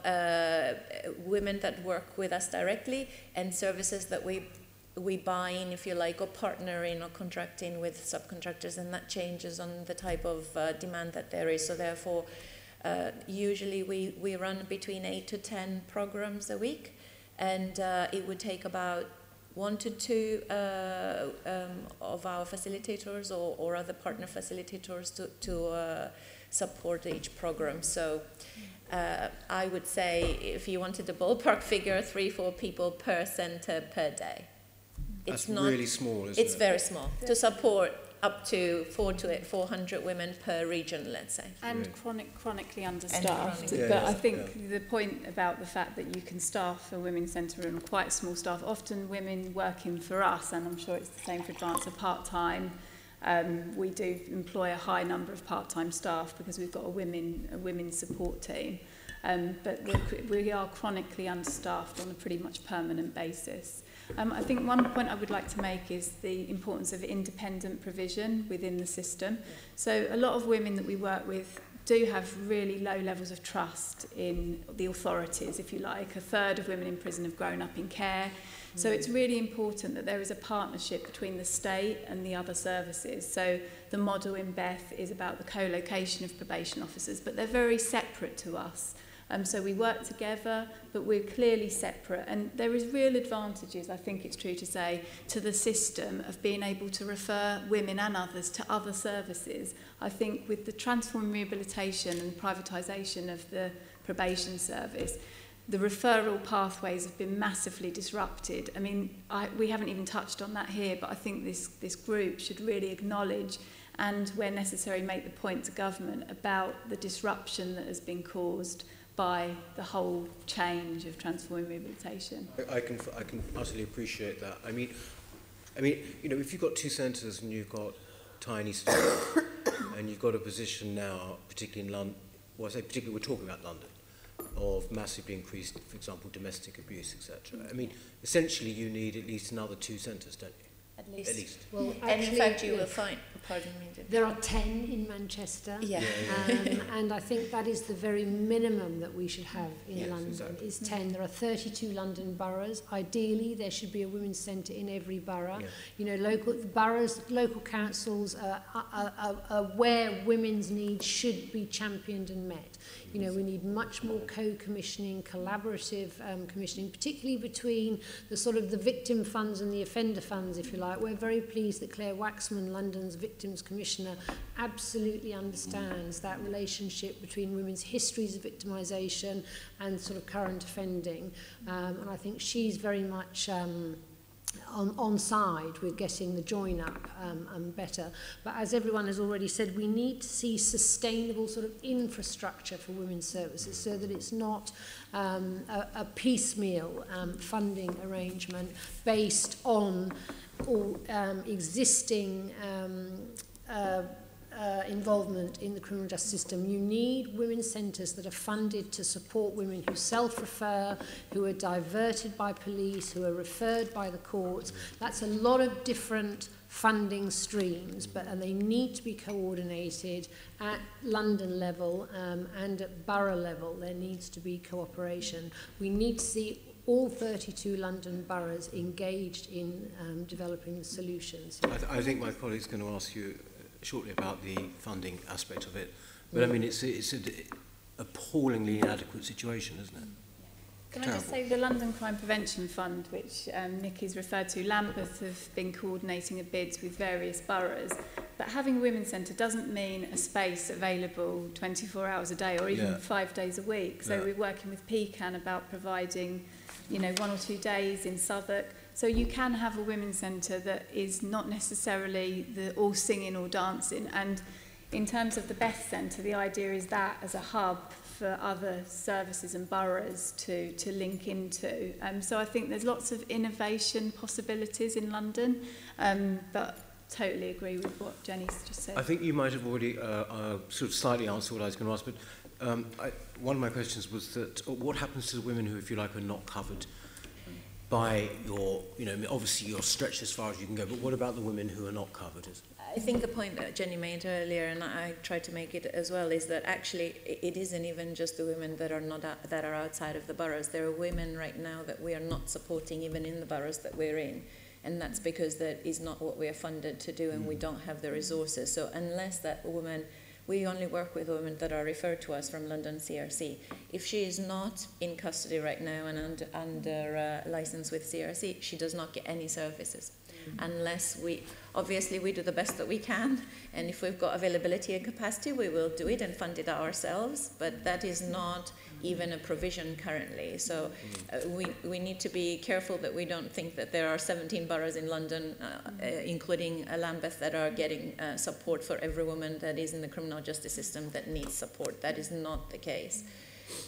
women that work with us directly and services that we buy in, if you like, or partner in or contract in with subcontractors, and that changes on the type of demand that there is. So therefore, usually we run between 8 to 10 programs a week, and it would take about 1 to 2 of our facilitators or other partner facilitators to support each program. So I would say, if you wanted a ballpark figure, 3-4 people per centre per day. That's really small, isn't it? It's very small to support up to 400 women per region, let's say. And chronically understaffed. And but I think the point about the fact that you can staff a women's centre on quite small staff, often women working for us, and I'm sure it's the same for Advance, are part-time. We do employ a high number of part-time staff because we've got a women's support team. But we are chronically understaffed on a pretty much permanent basis. I think one point I would like to make is the importance of independent provision within the system. So a lot of women that we work with do have really low levels of trust in the authorities, if you like. A third of women in prison have grown up in care. So it's really important that there is a partnership between the state and the other services. So the model in Beth is about the co-location of probation officers, but they're very separate to us. So we work together, but we're clearly separate. And there is real advantages, I think it's true to say, to the system of being able to refer women and others to other services. I think with the transform rehabilitation and privatisation of the probation service, the referral pathways have been massively disrupted. I mean, we haven't even touched on that here, but I think this group should really acknowledge and, where necessary, make the point to government about the disruption that has been caused by the whole change of transforming rehabilitation. I can utterly appreciate that. I mean, you know, if you've got 2 centres and you've got tiny staff, and you've got a position now, particularly in London, well, I say particularly, we're talking about London, of massively increased, for example, domestic abuse, etc. I mean, essentially, you need at least another 2 centres, don't you? At least. Well, and in fact, you will find, pardon me. There are 10 in Manchester. And I think that is the very minimum that we should have in London, exactly. Is 10. There are 32 London boroughs. Ideally, there should be a women's centre in every borough. You know, local boroughs, local councils are where women's needs should be championed and met. You know, we need much more co-commissioning, collaborative commissioning, particularly between the sort of the victim funds and the offender funds, if you like. We're very pleased that Claire Waxman, London's Victims Commissioner, absolutely understands that relationship between women's histories of victimisation and sort of current offending. And I think she's very much on side with getting the join up better. But as everyone has already said, we need to see sustainable sort of infrastructure for women's services so that it's not a piecemeal funding arrangement based on all existing involvement in the criminal justice system. You need women's centres that are funded to support women who self-refer, who are diverted by police, who are referred by the courts. That's a lot of different funding streams, and they need to be coordinated at London level and at borough level. There needs to be cooperation. We need to see all 32 London boroughs engaged in developing the solutions. I think my colleague's going to ask you shortly about the funding aspect of it, but I mean it's an appallingly inadequate situation, isn't it? Can I just say the London Crime Prevention Fund, which Nikki's referred to, Lambeth have been coordinating a bids with various boroughs, but having a women's centre doesn't mean a space available 24 hours a day or even 5 days a week. So we're working with PCAN about providing, you know, 1 or 2 days in Southwark. So you can have a women's centre that is not necessarily the all singing or dancing. And in terms of the Beth Centre, the idea is that as a hub for other services and boroughs to link into. So I think there's lots of innovation possibilities in London, but totally agree with what Jenny's just said. I think you might have already sort of slightly answered what I was going to ask, but one of my questions was that what happens to the women who, if you like, are not covered by your, you know, I mean, obviously you're stretched as far as you can go, but what about the women who are not covered? I think the point that Jenny made earlier, and I tried to make it as well, is that actually it isn't even just the women that are that are outside of the boroughs. There are women right now that we are not supporting even in the boroughs that we're in, and that's because that is not what we are funded to do, and we don't have the resources. So unless that woman, we only work with women that are referred to us from London CRC. If she is not in custody right now and under license with CRC, she does not get any services. Unless obviously we do the best that we can, and if we've got availability and capacity, we will do it and fund it ourselves, but that is not even a provision currently. So we need to be careful that we don't think that there are 17 boroughs in London, including Lambeth, that are getting support for every woman that is in the criminal justice system that needs support. That is not the case.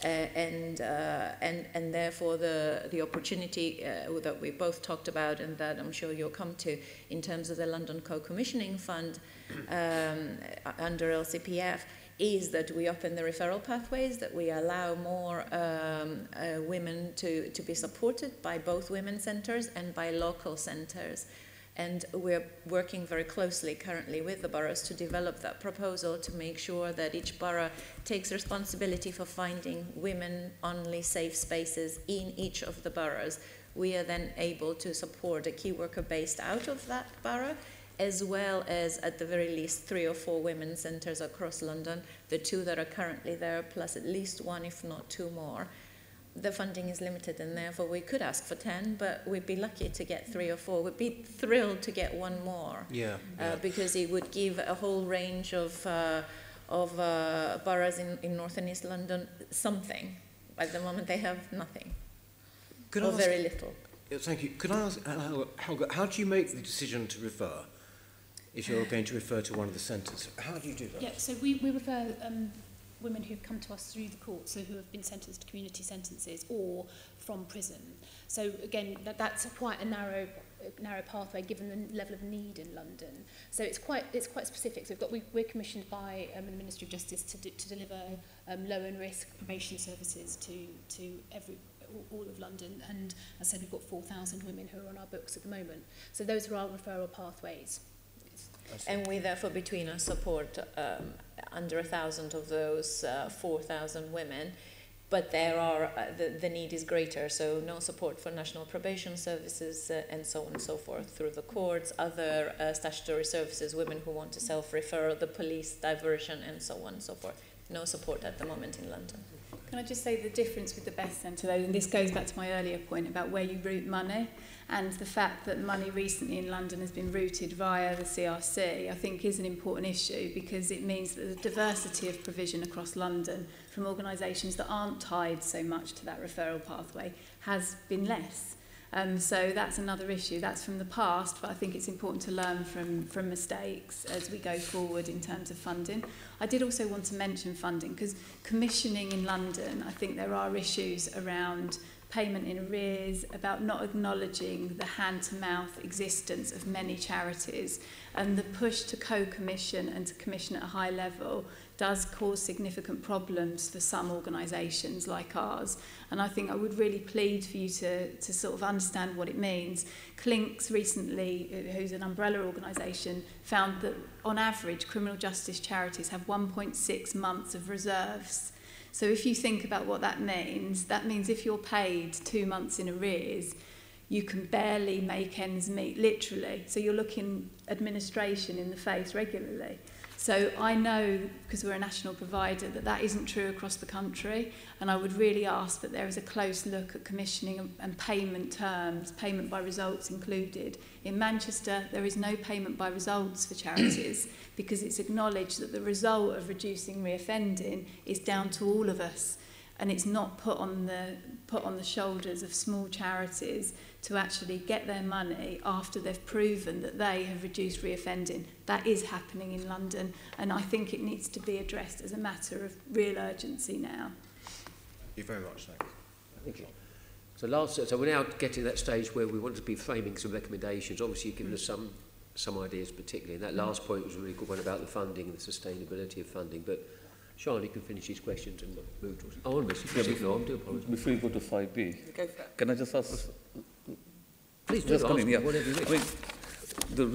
And therefore the opportunity that we both talked about, and that I'm sure you'll come to, in terms of the London Co-Commissioning Fund under LCPF, is that we open the referral pathways, that we allow more women to be supported by both women's centres and by local centres. And we're working very closely currently with the boroughs to develop that proposal to make sure that each borough takes responsibility for finding women-only safe spaces in each of the boroughs. We are then able to support a key worker based out of that borough, as well as at the very least 3 or 4 women's centres across London, the 2 that are currently there, plus at least 1, if not 2 more. The funding is limited, and therefore we could ask for 10, but we'd be lucky to get 3 or 4. We'd be thrilled to get 1 more, because it would give a whole range of boroughs in North and East London something. At the moment, they have nothing, or very little. Thank you. Could I ask, Helga, how do you make the decision to refer, if you're going to refer to one of the centres? How do you do that? Yeah, so we refer women who've come to us through the court, so who have been sentenced to community sentences or from prison. So again, that's quite a narrow pathway given the level of need in London. So it's quite specific. So we're commissioned by the Ministry of Justice to deliver low and risk probation services to all of London, and as I said, we've got 4,000 women who are on our books at the moment. So those are our referral pathways. And we therefore between us support under 1,000 of those 4,000 women, but there are the need is greater, so no support for national probation services and so on and so forth through the courts, other statutory services, women who want to self-refer, the police diversion and so on and so forth. No support at the moment in London. Can I just say the difference with the Best Centre, though, and this goes back to my earlier point about where you route money, and the fact that money recently in London has been routed via the CRC, I think is an important issue, because it means that the diversity of provision across London from organisations that aren't tied so much to that referral pathway has been less. So that's another issue. That's from the past, but I think it's important to learn from mistakes as we go forward in terms of funding. I did also want to mention funding, because commissioning in London, I think there are issues around payment in arrears, about not acknowledging the hand-to-mouth existence of many charities, and the push to co-commission and to commission at a high level does cause significant problems for some organisations like ours. And I think I would really plead for you to sort of understand what it means. Clinks recently, who's an umbrella organisation, found that on average criminal justice charities have 1.6 months of reserves. So if you think about what that means if you're paid 2 months in arrears, you can barely make ends meet, literally. So you're looking administration in the face regularly. So I know, because we're a national provider, that isn't true across the country, and I would really ask that there is a close look at commissioning and payment terms, payment by results included. In Manchester, there is no payment by results for charities because it's acknowledged that the result of reducing reoffending is down to all of us, and it's not put on the shoulders of small charities to actually get their money after they've proven that they have reduced reoffending. That is happening in London, and I think it needs to be addressed as a matter of real urgency now. Thank you very much. Thank you. So we're now getting to that stage where we want to be framing some recommendations. Obviously, you've given us some ideas, particularly, and that last point was a really good one about the funding and the sustainability of funding. But Sean, you can finish these questions and move to... Oh, I'm do apologize. Before you go to 5B, Go for it. can I just ask Please do Just ask coming, yeah. whatever you wish. I mean, the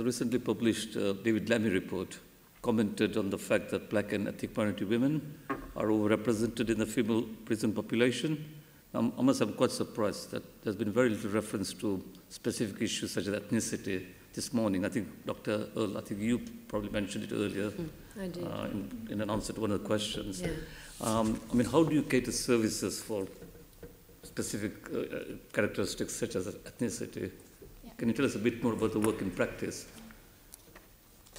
recently published David Lammy report commented on the fact that black and ethnic minority women are overrepresented in the female prison population. I must say I'm quite surprised that there's been very little reference to specific issues such as ethnicity this morning. I think Dr. Earl, I think you probably mentioned it earlier I did. in an answer to one of the questions. Yeah. I mean, how do you cater services for specific characteristics such as ethnicity? Yeah. Can you tell us a bit more about the work in practice?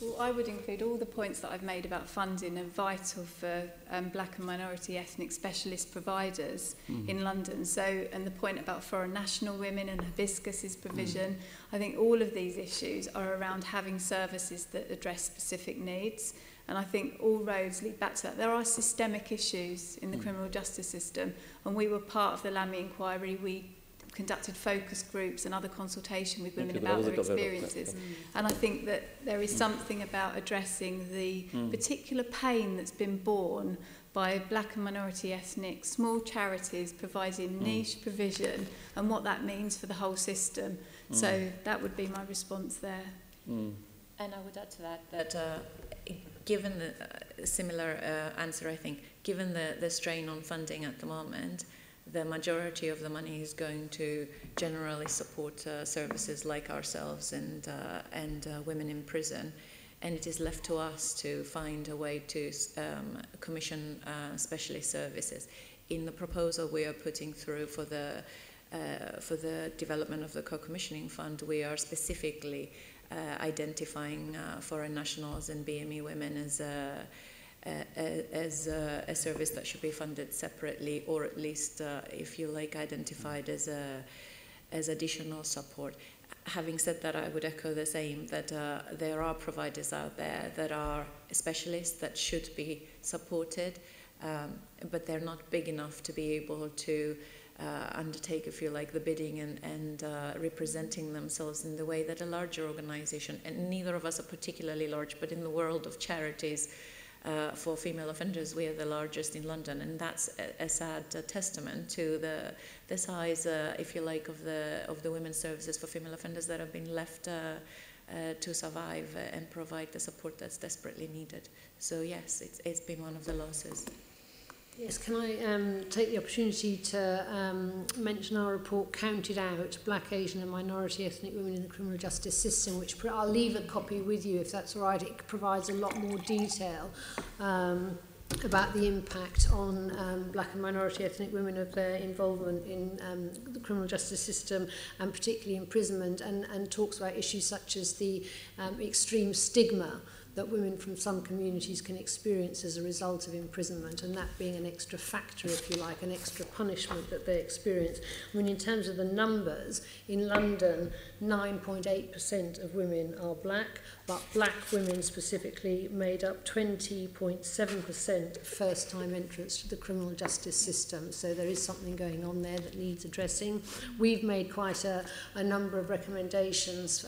Well, I would include all the points that I've made about funding are vital for black and minority ethnic specialist providers in London. So, and the point about foreign national women and hibiscus's provision, I think all of these issues are around having services that address specific needs. And I think all roads lead back to that. There are systemic issues in the criminal justice system, and we were part of the Lammy inquiry. We conducted focus groups and other consultation with women about their experiences. And I think that there is something about addressing the particular pain that's been borne by black and minority ethnic small charities providing niche provision and what that means for the whole system. So that would be my response there. And I would add to that given the similar answer, I think, given the strain on funding at the moment, the majority of the money is going to generally support services like ourselves and women in prison, and it is left to us to find a way to commission specialist services. In the proposal we are putting through for the development of the co-commissioning fund, we are specifically identifying foreign nationals and BME women as a service that should be funded separately, or at least, if you like, identified as additional support. Having said that, I would echo the same, that there are providers out there that are specialists that should be supported, but they're not big enough to be able to undertake, if you like, the bidding and representing themselves in the way that a larger organisation, and neither of us are particularly large, but in the world of charities, for female offenders, we are the largest in London, and that's a sad testament to the size, if you like, of the women's services for female offenders that have been left to survive and provide the support that's desperately needed. So yes, it's been one of the losses. Yes, can I take the opportunity to mention our report counted out black, Asian and minority ethnic women in the criminal justice system, which I'll leave a copy with you if that's all right. It provides a lot more detail about the impact on black and minority ethnic women of their involvement in the criminal justice system, and particularly imprisonment, and talks about issues such as the extreme stigma that women from some communities can experience as a result of imprisonment, and that being an extra factor, if you like, an extra punishment that they experience. I mean, in terms of the numbers, in London, 9.8% of women are black, but black women specifically made up 20.7% of first-time entrants to the criminal justice system. So there is something going on there that needs addressing. We've made quite a number of recommendations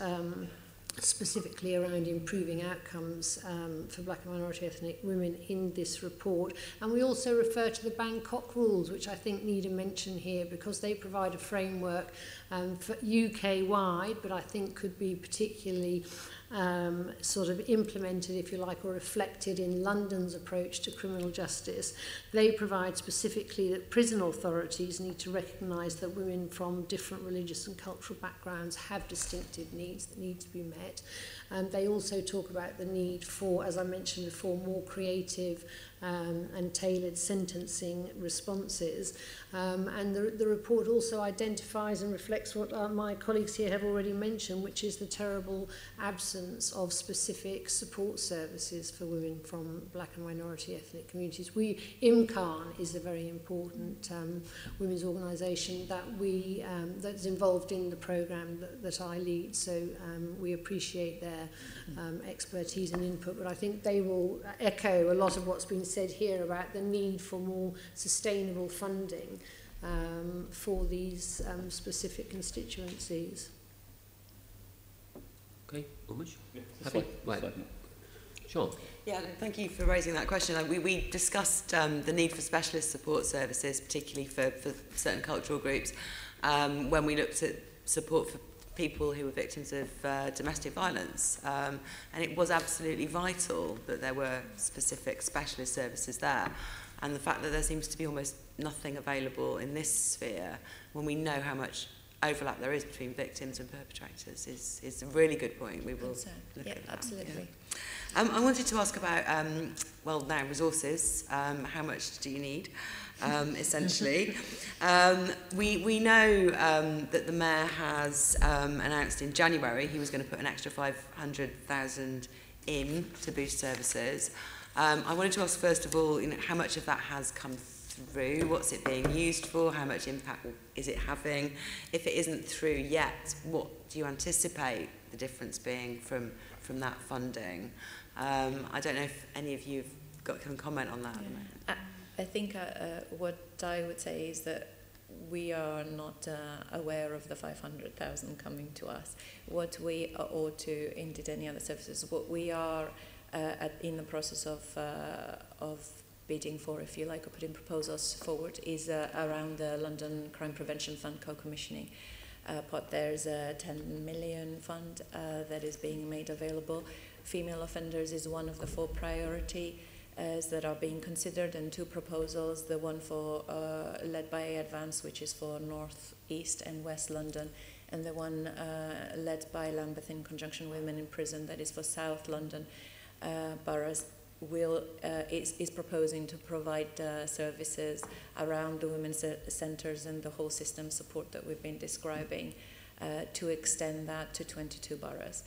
specifically around improving outcomes for black and minority ethnic women in this report. And we also refer to the Bangkok rules, which I think need a mention here because they provide a framework for UK-wide, but I think could be particularly sort of implemented, if you like, or reflected in London's approach to criminal justice. They provide specifically that prison authorities need to recognise that women from different religious and cultural backgrounds have distinctive needs that need to be met. And they also talk about the need for, as I mentioned before, more creative and tailored sentencing responses. And the report also identifies and reflects what my colleagues here have already mentioned, which is the terrible absence of specific support services for women from black and minority ethnic communities. IMCAN is a very important women's organisation that that's involved in the programme that I lead, so we appreciate their expertise and input, but I think they will echo a lot of what's been said here about the need for more sustainable funding for these specific constituencies. Okay, Umesh? Happy? Right. Sean? Yeah, thank you for raising that question. We discussed the need for specialist support services, particularly for certain cultural groups, when we looked at support for people who were victims of domestic violence. And it was absolutely vital that there were specific specialist services there. And the fact that there seems to be almost nothing available in this sphere, when we know how much overlap there is between victims and perpetrators, is a really good point. We will look at that. Absolutely. Yeah. I wanted to ask about, well, now resources. How much do you need, essentially? We know that the Mayor has announced in January he was going to put an extra 500,000 in to boost services. I wanted to ask, first of all, how much of that has come through? What's it being used for? How much impact is it having? If it isn't through yet, what do you anticipate the difference being from that funding? I don't know if any of you can comment on that. Yeah. I think what I would say is that we are not aware of the 500,000 coming to us. What we or to indeed any other services, what we are in the process of bidding for, if you like, or putting proposals forward, is around the London Crime Prevention Fund co-commissioning pot. There's a 10 million fund that is being made available. Female offenders is one of the 4 priorities that are being considered, and 2 proposals, the one for led by Advance, which is for North, East and West London, and the one led by Lambeth in conjunction with Women in Prison, that is for South London boroughs, is proposing to provide services around the women's centres and the whole system support that we've been describing, to extend that to 22 boroughs.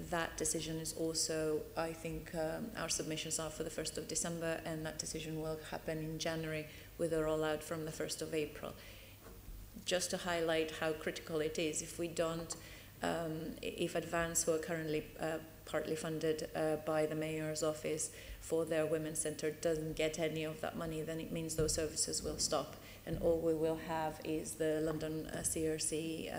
That decision is also, I think, our submissions are for the 1st of December, and that decision will happen in January with a rollout from the 1st of April. Just to highlight how critical it is, if we don't, if Advance, who are currently partly funded by the Mayor's office for their women's centre, doesn't get any of that money, then it means those services will stop. And all we will have is the London CRC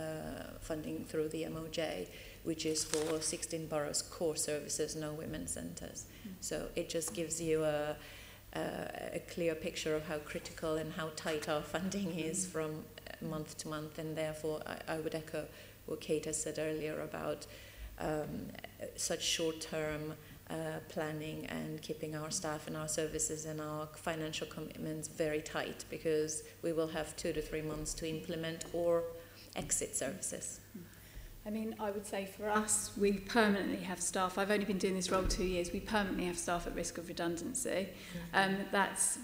funding through the MOJ, which is for 16 boroughs core services, no women's centres. So it just gives you a clear picture of how critical and how tight our funding is from month to month, and therefore I would echo what Kate has said earlier about such short-term planning and keeping our staff and our services and our financial commitments very tight, because we will have 2 to 3 months to implement or exit services. I mean, I would say for us, we permanently have staff. I've only been doing this role 2 years. We permanently have staff at risk of redundancy.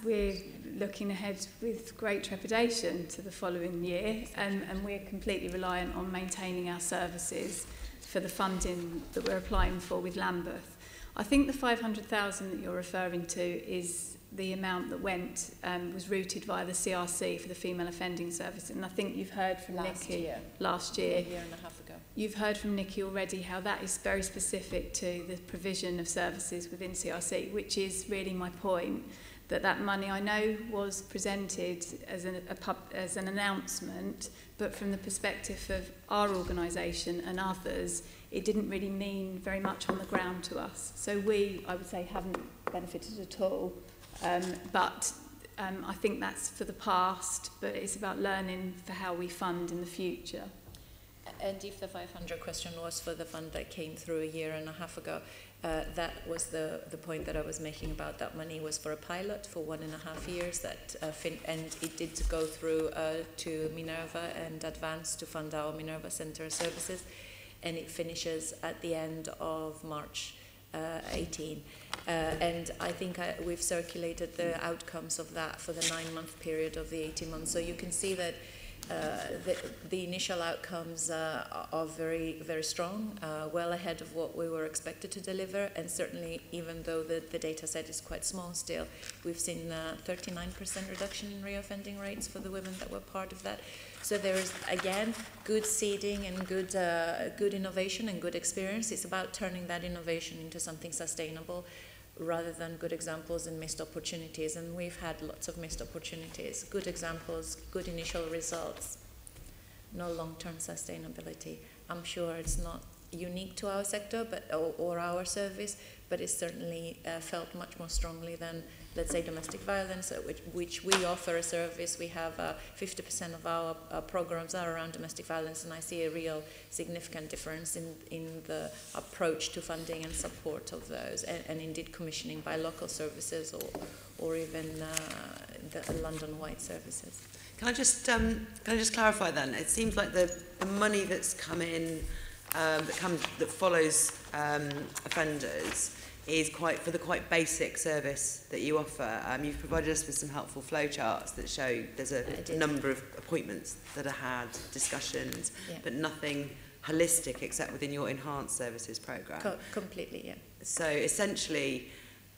We're looking ahead with great trepidation to the following year, and we're completely reliant on maintaining our services for the funding that we're applying for with Lambeth. I think the 500,000 that you're referring to is the amount that went was routed via the CRC for the female offending service, and I think you've heard from Nikki last year. A year and a half ago. You've heard from Nikki already how that is very specific to the provision of services within CRC, which is really my point, that money I know was presented as an announcement, but from the perspective of our organisation and others, it didn't really mean very much on the ground to us. So we, I would say, haven't benefited at all. But I think that's for the past, but it's about learning for how we fund in the future. And if the 500 question was for the fund that came through a year and a half ago, that was the point that I was making about that money was for a pilot for 1.5 years, that and it did go through to Minerva and Advance to fund our Minerva Centre services, and it finishes at the end of March 18. And I think we've circulated the outcomes of that for the 9-month period of the 18 months. So you can see that the initial outcomes are very, very strong, well ahead of what we were expected to deliver, and certainly even though the data set is quite small still, we've seen 39% reduction in reoffending rates for the women that were part of that. So there is, again, good seeding and good innovation and good experience. It's about turning that innovation into something sustainable, rather than good examples and missed opportunities. And we've had lots of missed opportunities, good examples, good initial results, no long-term sustainability. I'm sure it's not unique to our sector or our service, but it's certainly felt much more strongly than, let's say, domestic violence, which we offer a service. We have 50% of our programs are around domestic violence, and I see a real significant difference in the approach to funding and support of those, and indeed commissioning by local services or even the London-wide services. Can I just clarify then? It seems like the money that's come in, that follows offenders, is for the quite basic service that you offer. You've provided us with some helpful flowcharts that show there's a number of appointments that are had, discussions, but nothing holistic except within your enhanced services programme. Completely, yeah. So essentially,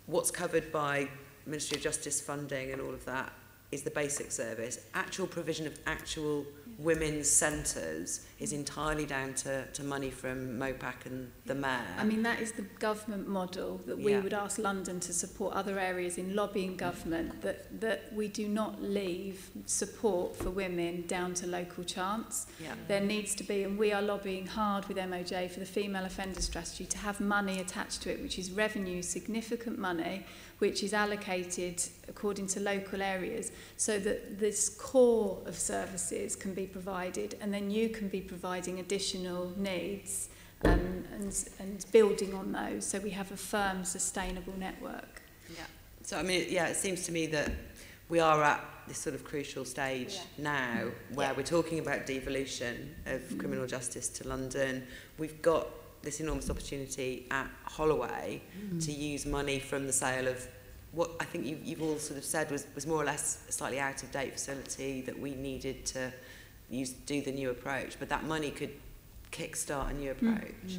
what's covered by Ministry of Justice funding and all of that is the basic service. Actual provision of actual women's centres is entirely down to money from MOPAC and the Mayor. I mean, that is the government model that we would ask London to support other areas in lobbying government, that we do not leave support for women down to local chance. There needs to be, and we are lobbying hard with MOJ for the female offender strategy to have money attached to it, which is revenue, significant money, which is allocated according to local areas, so that this core of services can be provided, and then you can be providing additional needs and building on those, so we have a firm, sustainable network. So I mean, it seems to me that we are at this sort of crucial stage now where we're talking about devolution of criminal justice to London. We've got this enormous opportunity at Holloway to use money from the sale of what I think you've all sort of said was more or less a slightly out-of-date facility that we needed to do the new approach, but that money could kickstart a new approach.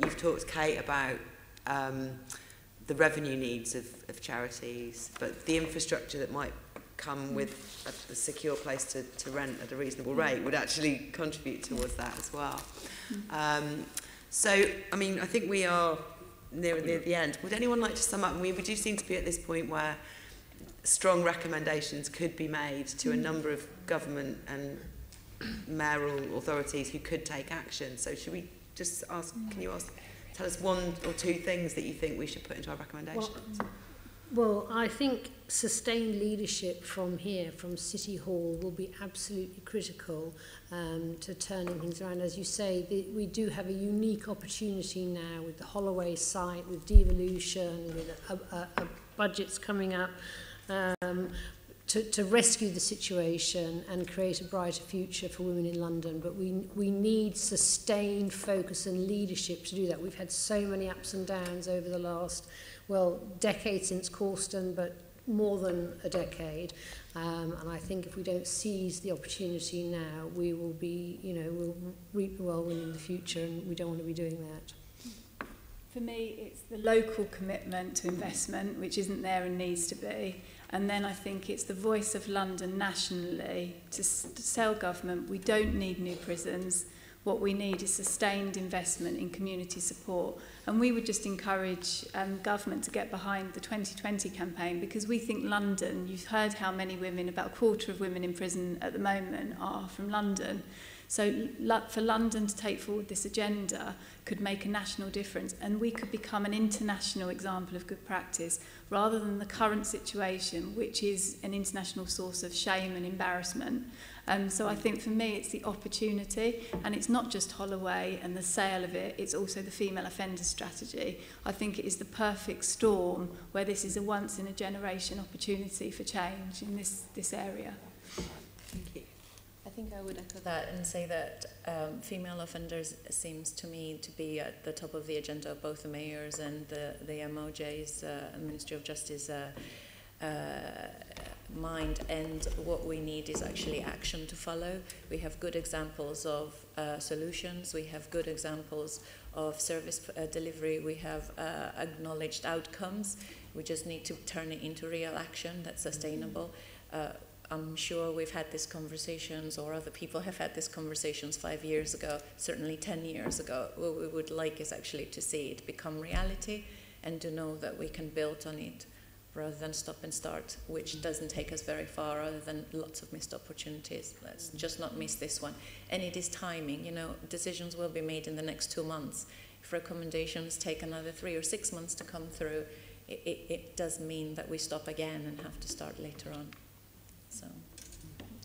You've talked, Kate, about the revenue needs of charities, but the infrastructure that might come with a secure place to rent at a reasonable rate would actually contribute towards that as well. So, I mean, I think we are near the end. Would anyone like to sum up? We do seem to be at this point where strong recommendations could be made to a number of government and mayoral authorities who could take action. So should we just ask, tell us one or two things that you think we should put into our recommendations? Well, I think sustained leadership from here, from City Hall, will be absolutely critical to turning things around. As you say, we do have a unique opportunity now with the Holloway site, with devolution, with a budgets coming up, to rescue the situation and create a brighter future for women in London. But we need sustained focus and leadership to do that. We've had so many ups and downs over the last, decade since Corston, but more than a decade. And I think if we don't seize the opportunity now, we will be, we'll reap the whirlwind in the future, and we don't want to be doing that. For me, it's the local commitment to investment, which isn't there and needs to be. And then I think it's the voice of London nationally to tell government we don't need new prisons. What we need is sustained investment in community support. And we would just encourage government to get behind the 2020 campaign, because we think London, you've heard how many women, about a quarter of women in prison at the moment are from London. So for London to take forward this agenda could make a national difference, and we could become an international example of good practice rather than the current situation, which is an international source of shame and embarrassment. So I think for me it's the opportunity, and it's not just Holloway and the sale of it, it's also the female offender strategy. I think it is the perfect storm where this is a once-in-a-generation opportunity for change in this area. Thank you. I think I would echo that and say that female offenders seems to me to be at the top of the agenda of both the mayors and the MOJ's, Ministry of Justice, mind, and what we need is actually action to follow. We have good examples of solutions, we have good examples of service delivery, we have acknowledged outcomes. We just need to turn it into real action that's sustainable. I'm sure we've had these conversations, or other people have had these conversations 5 years ago, certainly 10 years ago. What we would like is actually to see it become reality and to know that we can build on it rather than stop and start, which doesn't take us very far other than lots of missed opportunities. Let's just not miss this one. And it is timing, decisions will be made in the next 2 months. if recommendations take another 3 or 6 months to come through, it does mean that we stop again and have to start later on. So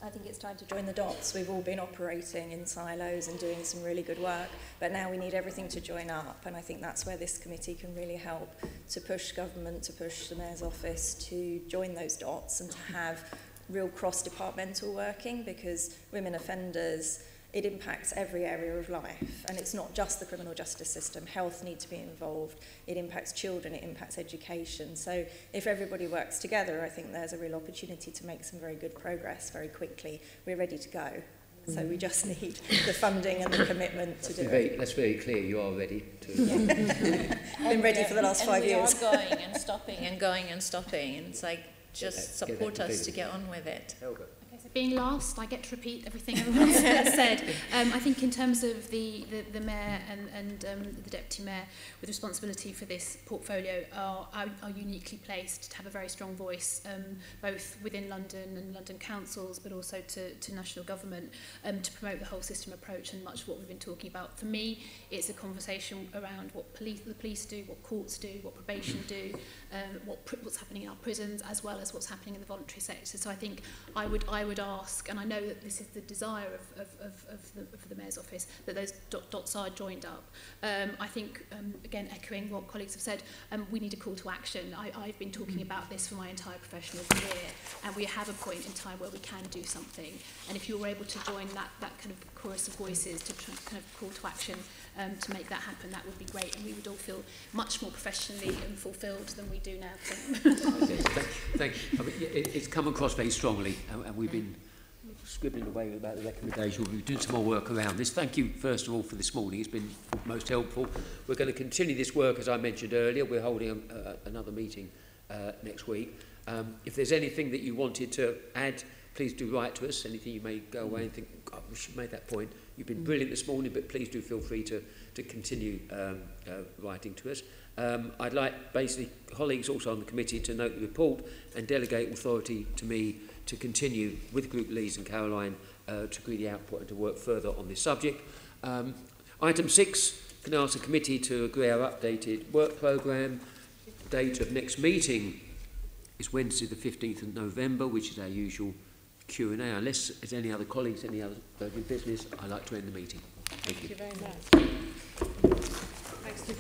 I think it's time to join the dots. We've all been operating in silos and doing some really good work, but now we need everything to join up, and I think that's where this committee can really help to push government, to push the Mayor's office to join those dots and to have real cross-departmental working, because women offenders, it impacts every area of life, and it's not just the criminal justice system. Health needs to be involved, it impacts children, it impacts education. So if everybody works together, I think there's a real opportunity to make some very good progress very quickly. We're ready to go. So we just need the funding and the commitment to do it. That's very clear, you are ready to... Been ready for the last 5 years. And we are going and stopping and going and stopping, and it's like, just support us to get on with it. Helga. Okay, so being last, I get to repeat everything everyone's said. I think in terms of the Mayor and the Deputy Mayor with responsibility for this portfolio are uniquely placed to have a very strong voice, both within London and London councils, but also to national government, to promote the whole system approach, and much of what we've been talking about. For me, it's a conversation around what the police do, what courts do, what probation do, what's happening in our prisons, as well as what's happening in the voluntary sector. So I think I would ask, and I know that this is the desire of the Mayor's office, that those dots are joined up. I think, again, echoing what colleagues have said, we need a call to action. I've been talking about this for my entire professional career, and we have a point in time where we can do something. And if you're able to join that kind of chorus of voices to kind of call to action to make that happen, that would be great, and we would all feel much more professionally and fulfilled than we do now. Thank you. I mean, it's come across very strongly, and we've been scribbling away about the recommendation. We'll be doing some more work around this. Thank you, first of all, for this morning. It's been most helpful. We're going to continue this work, as I mentioned earlier. We're holding another meeting next week. If there's anything that you wanted to add, please do write to us. Anything you may go away and think, God, we should make that point. You've been brilliant this morning, but please do feel free to continue writing to us. I'd like, basically, colleagues also on the committee to note the report and delegate authority to me to continue with Group Lees and Caroline to agree the output and to work further on this subject. Item 6, can I ask the committee to agree our updated work programme. Date of next meeting is Wednesday the 15th of November, which is our usual Q&A. Unless there's any other colleagues, any other business, I'd like to end the meeting. Thank you. Thank you very much. Thanks for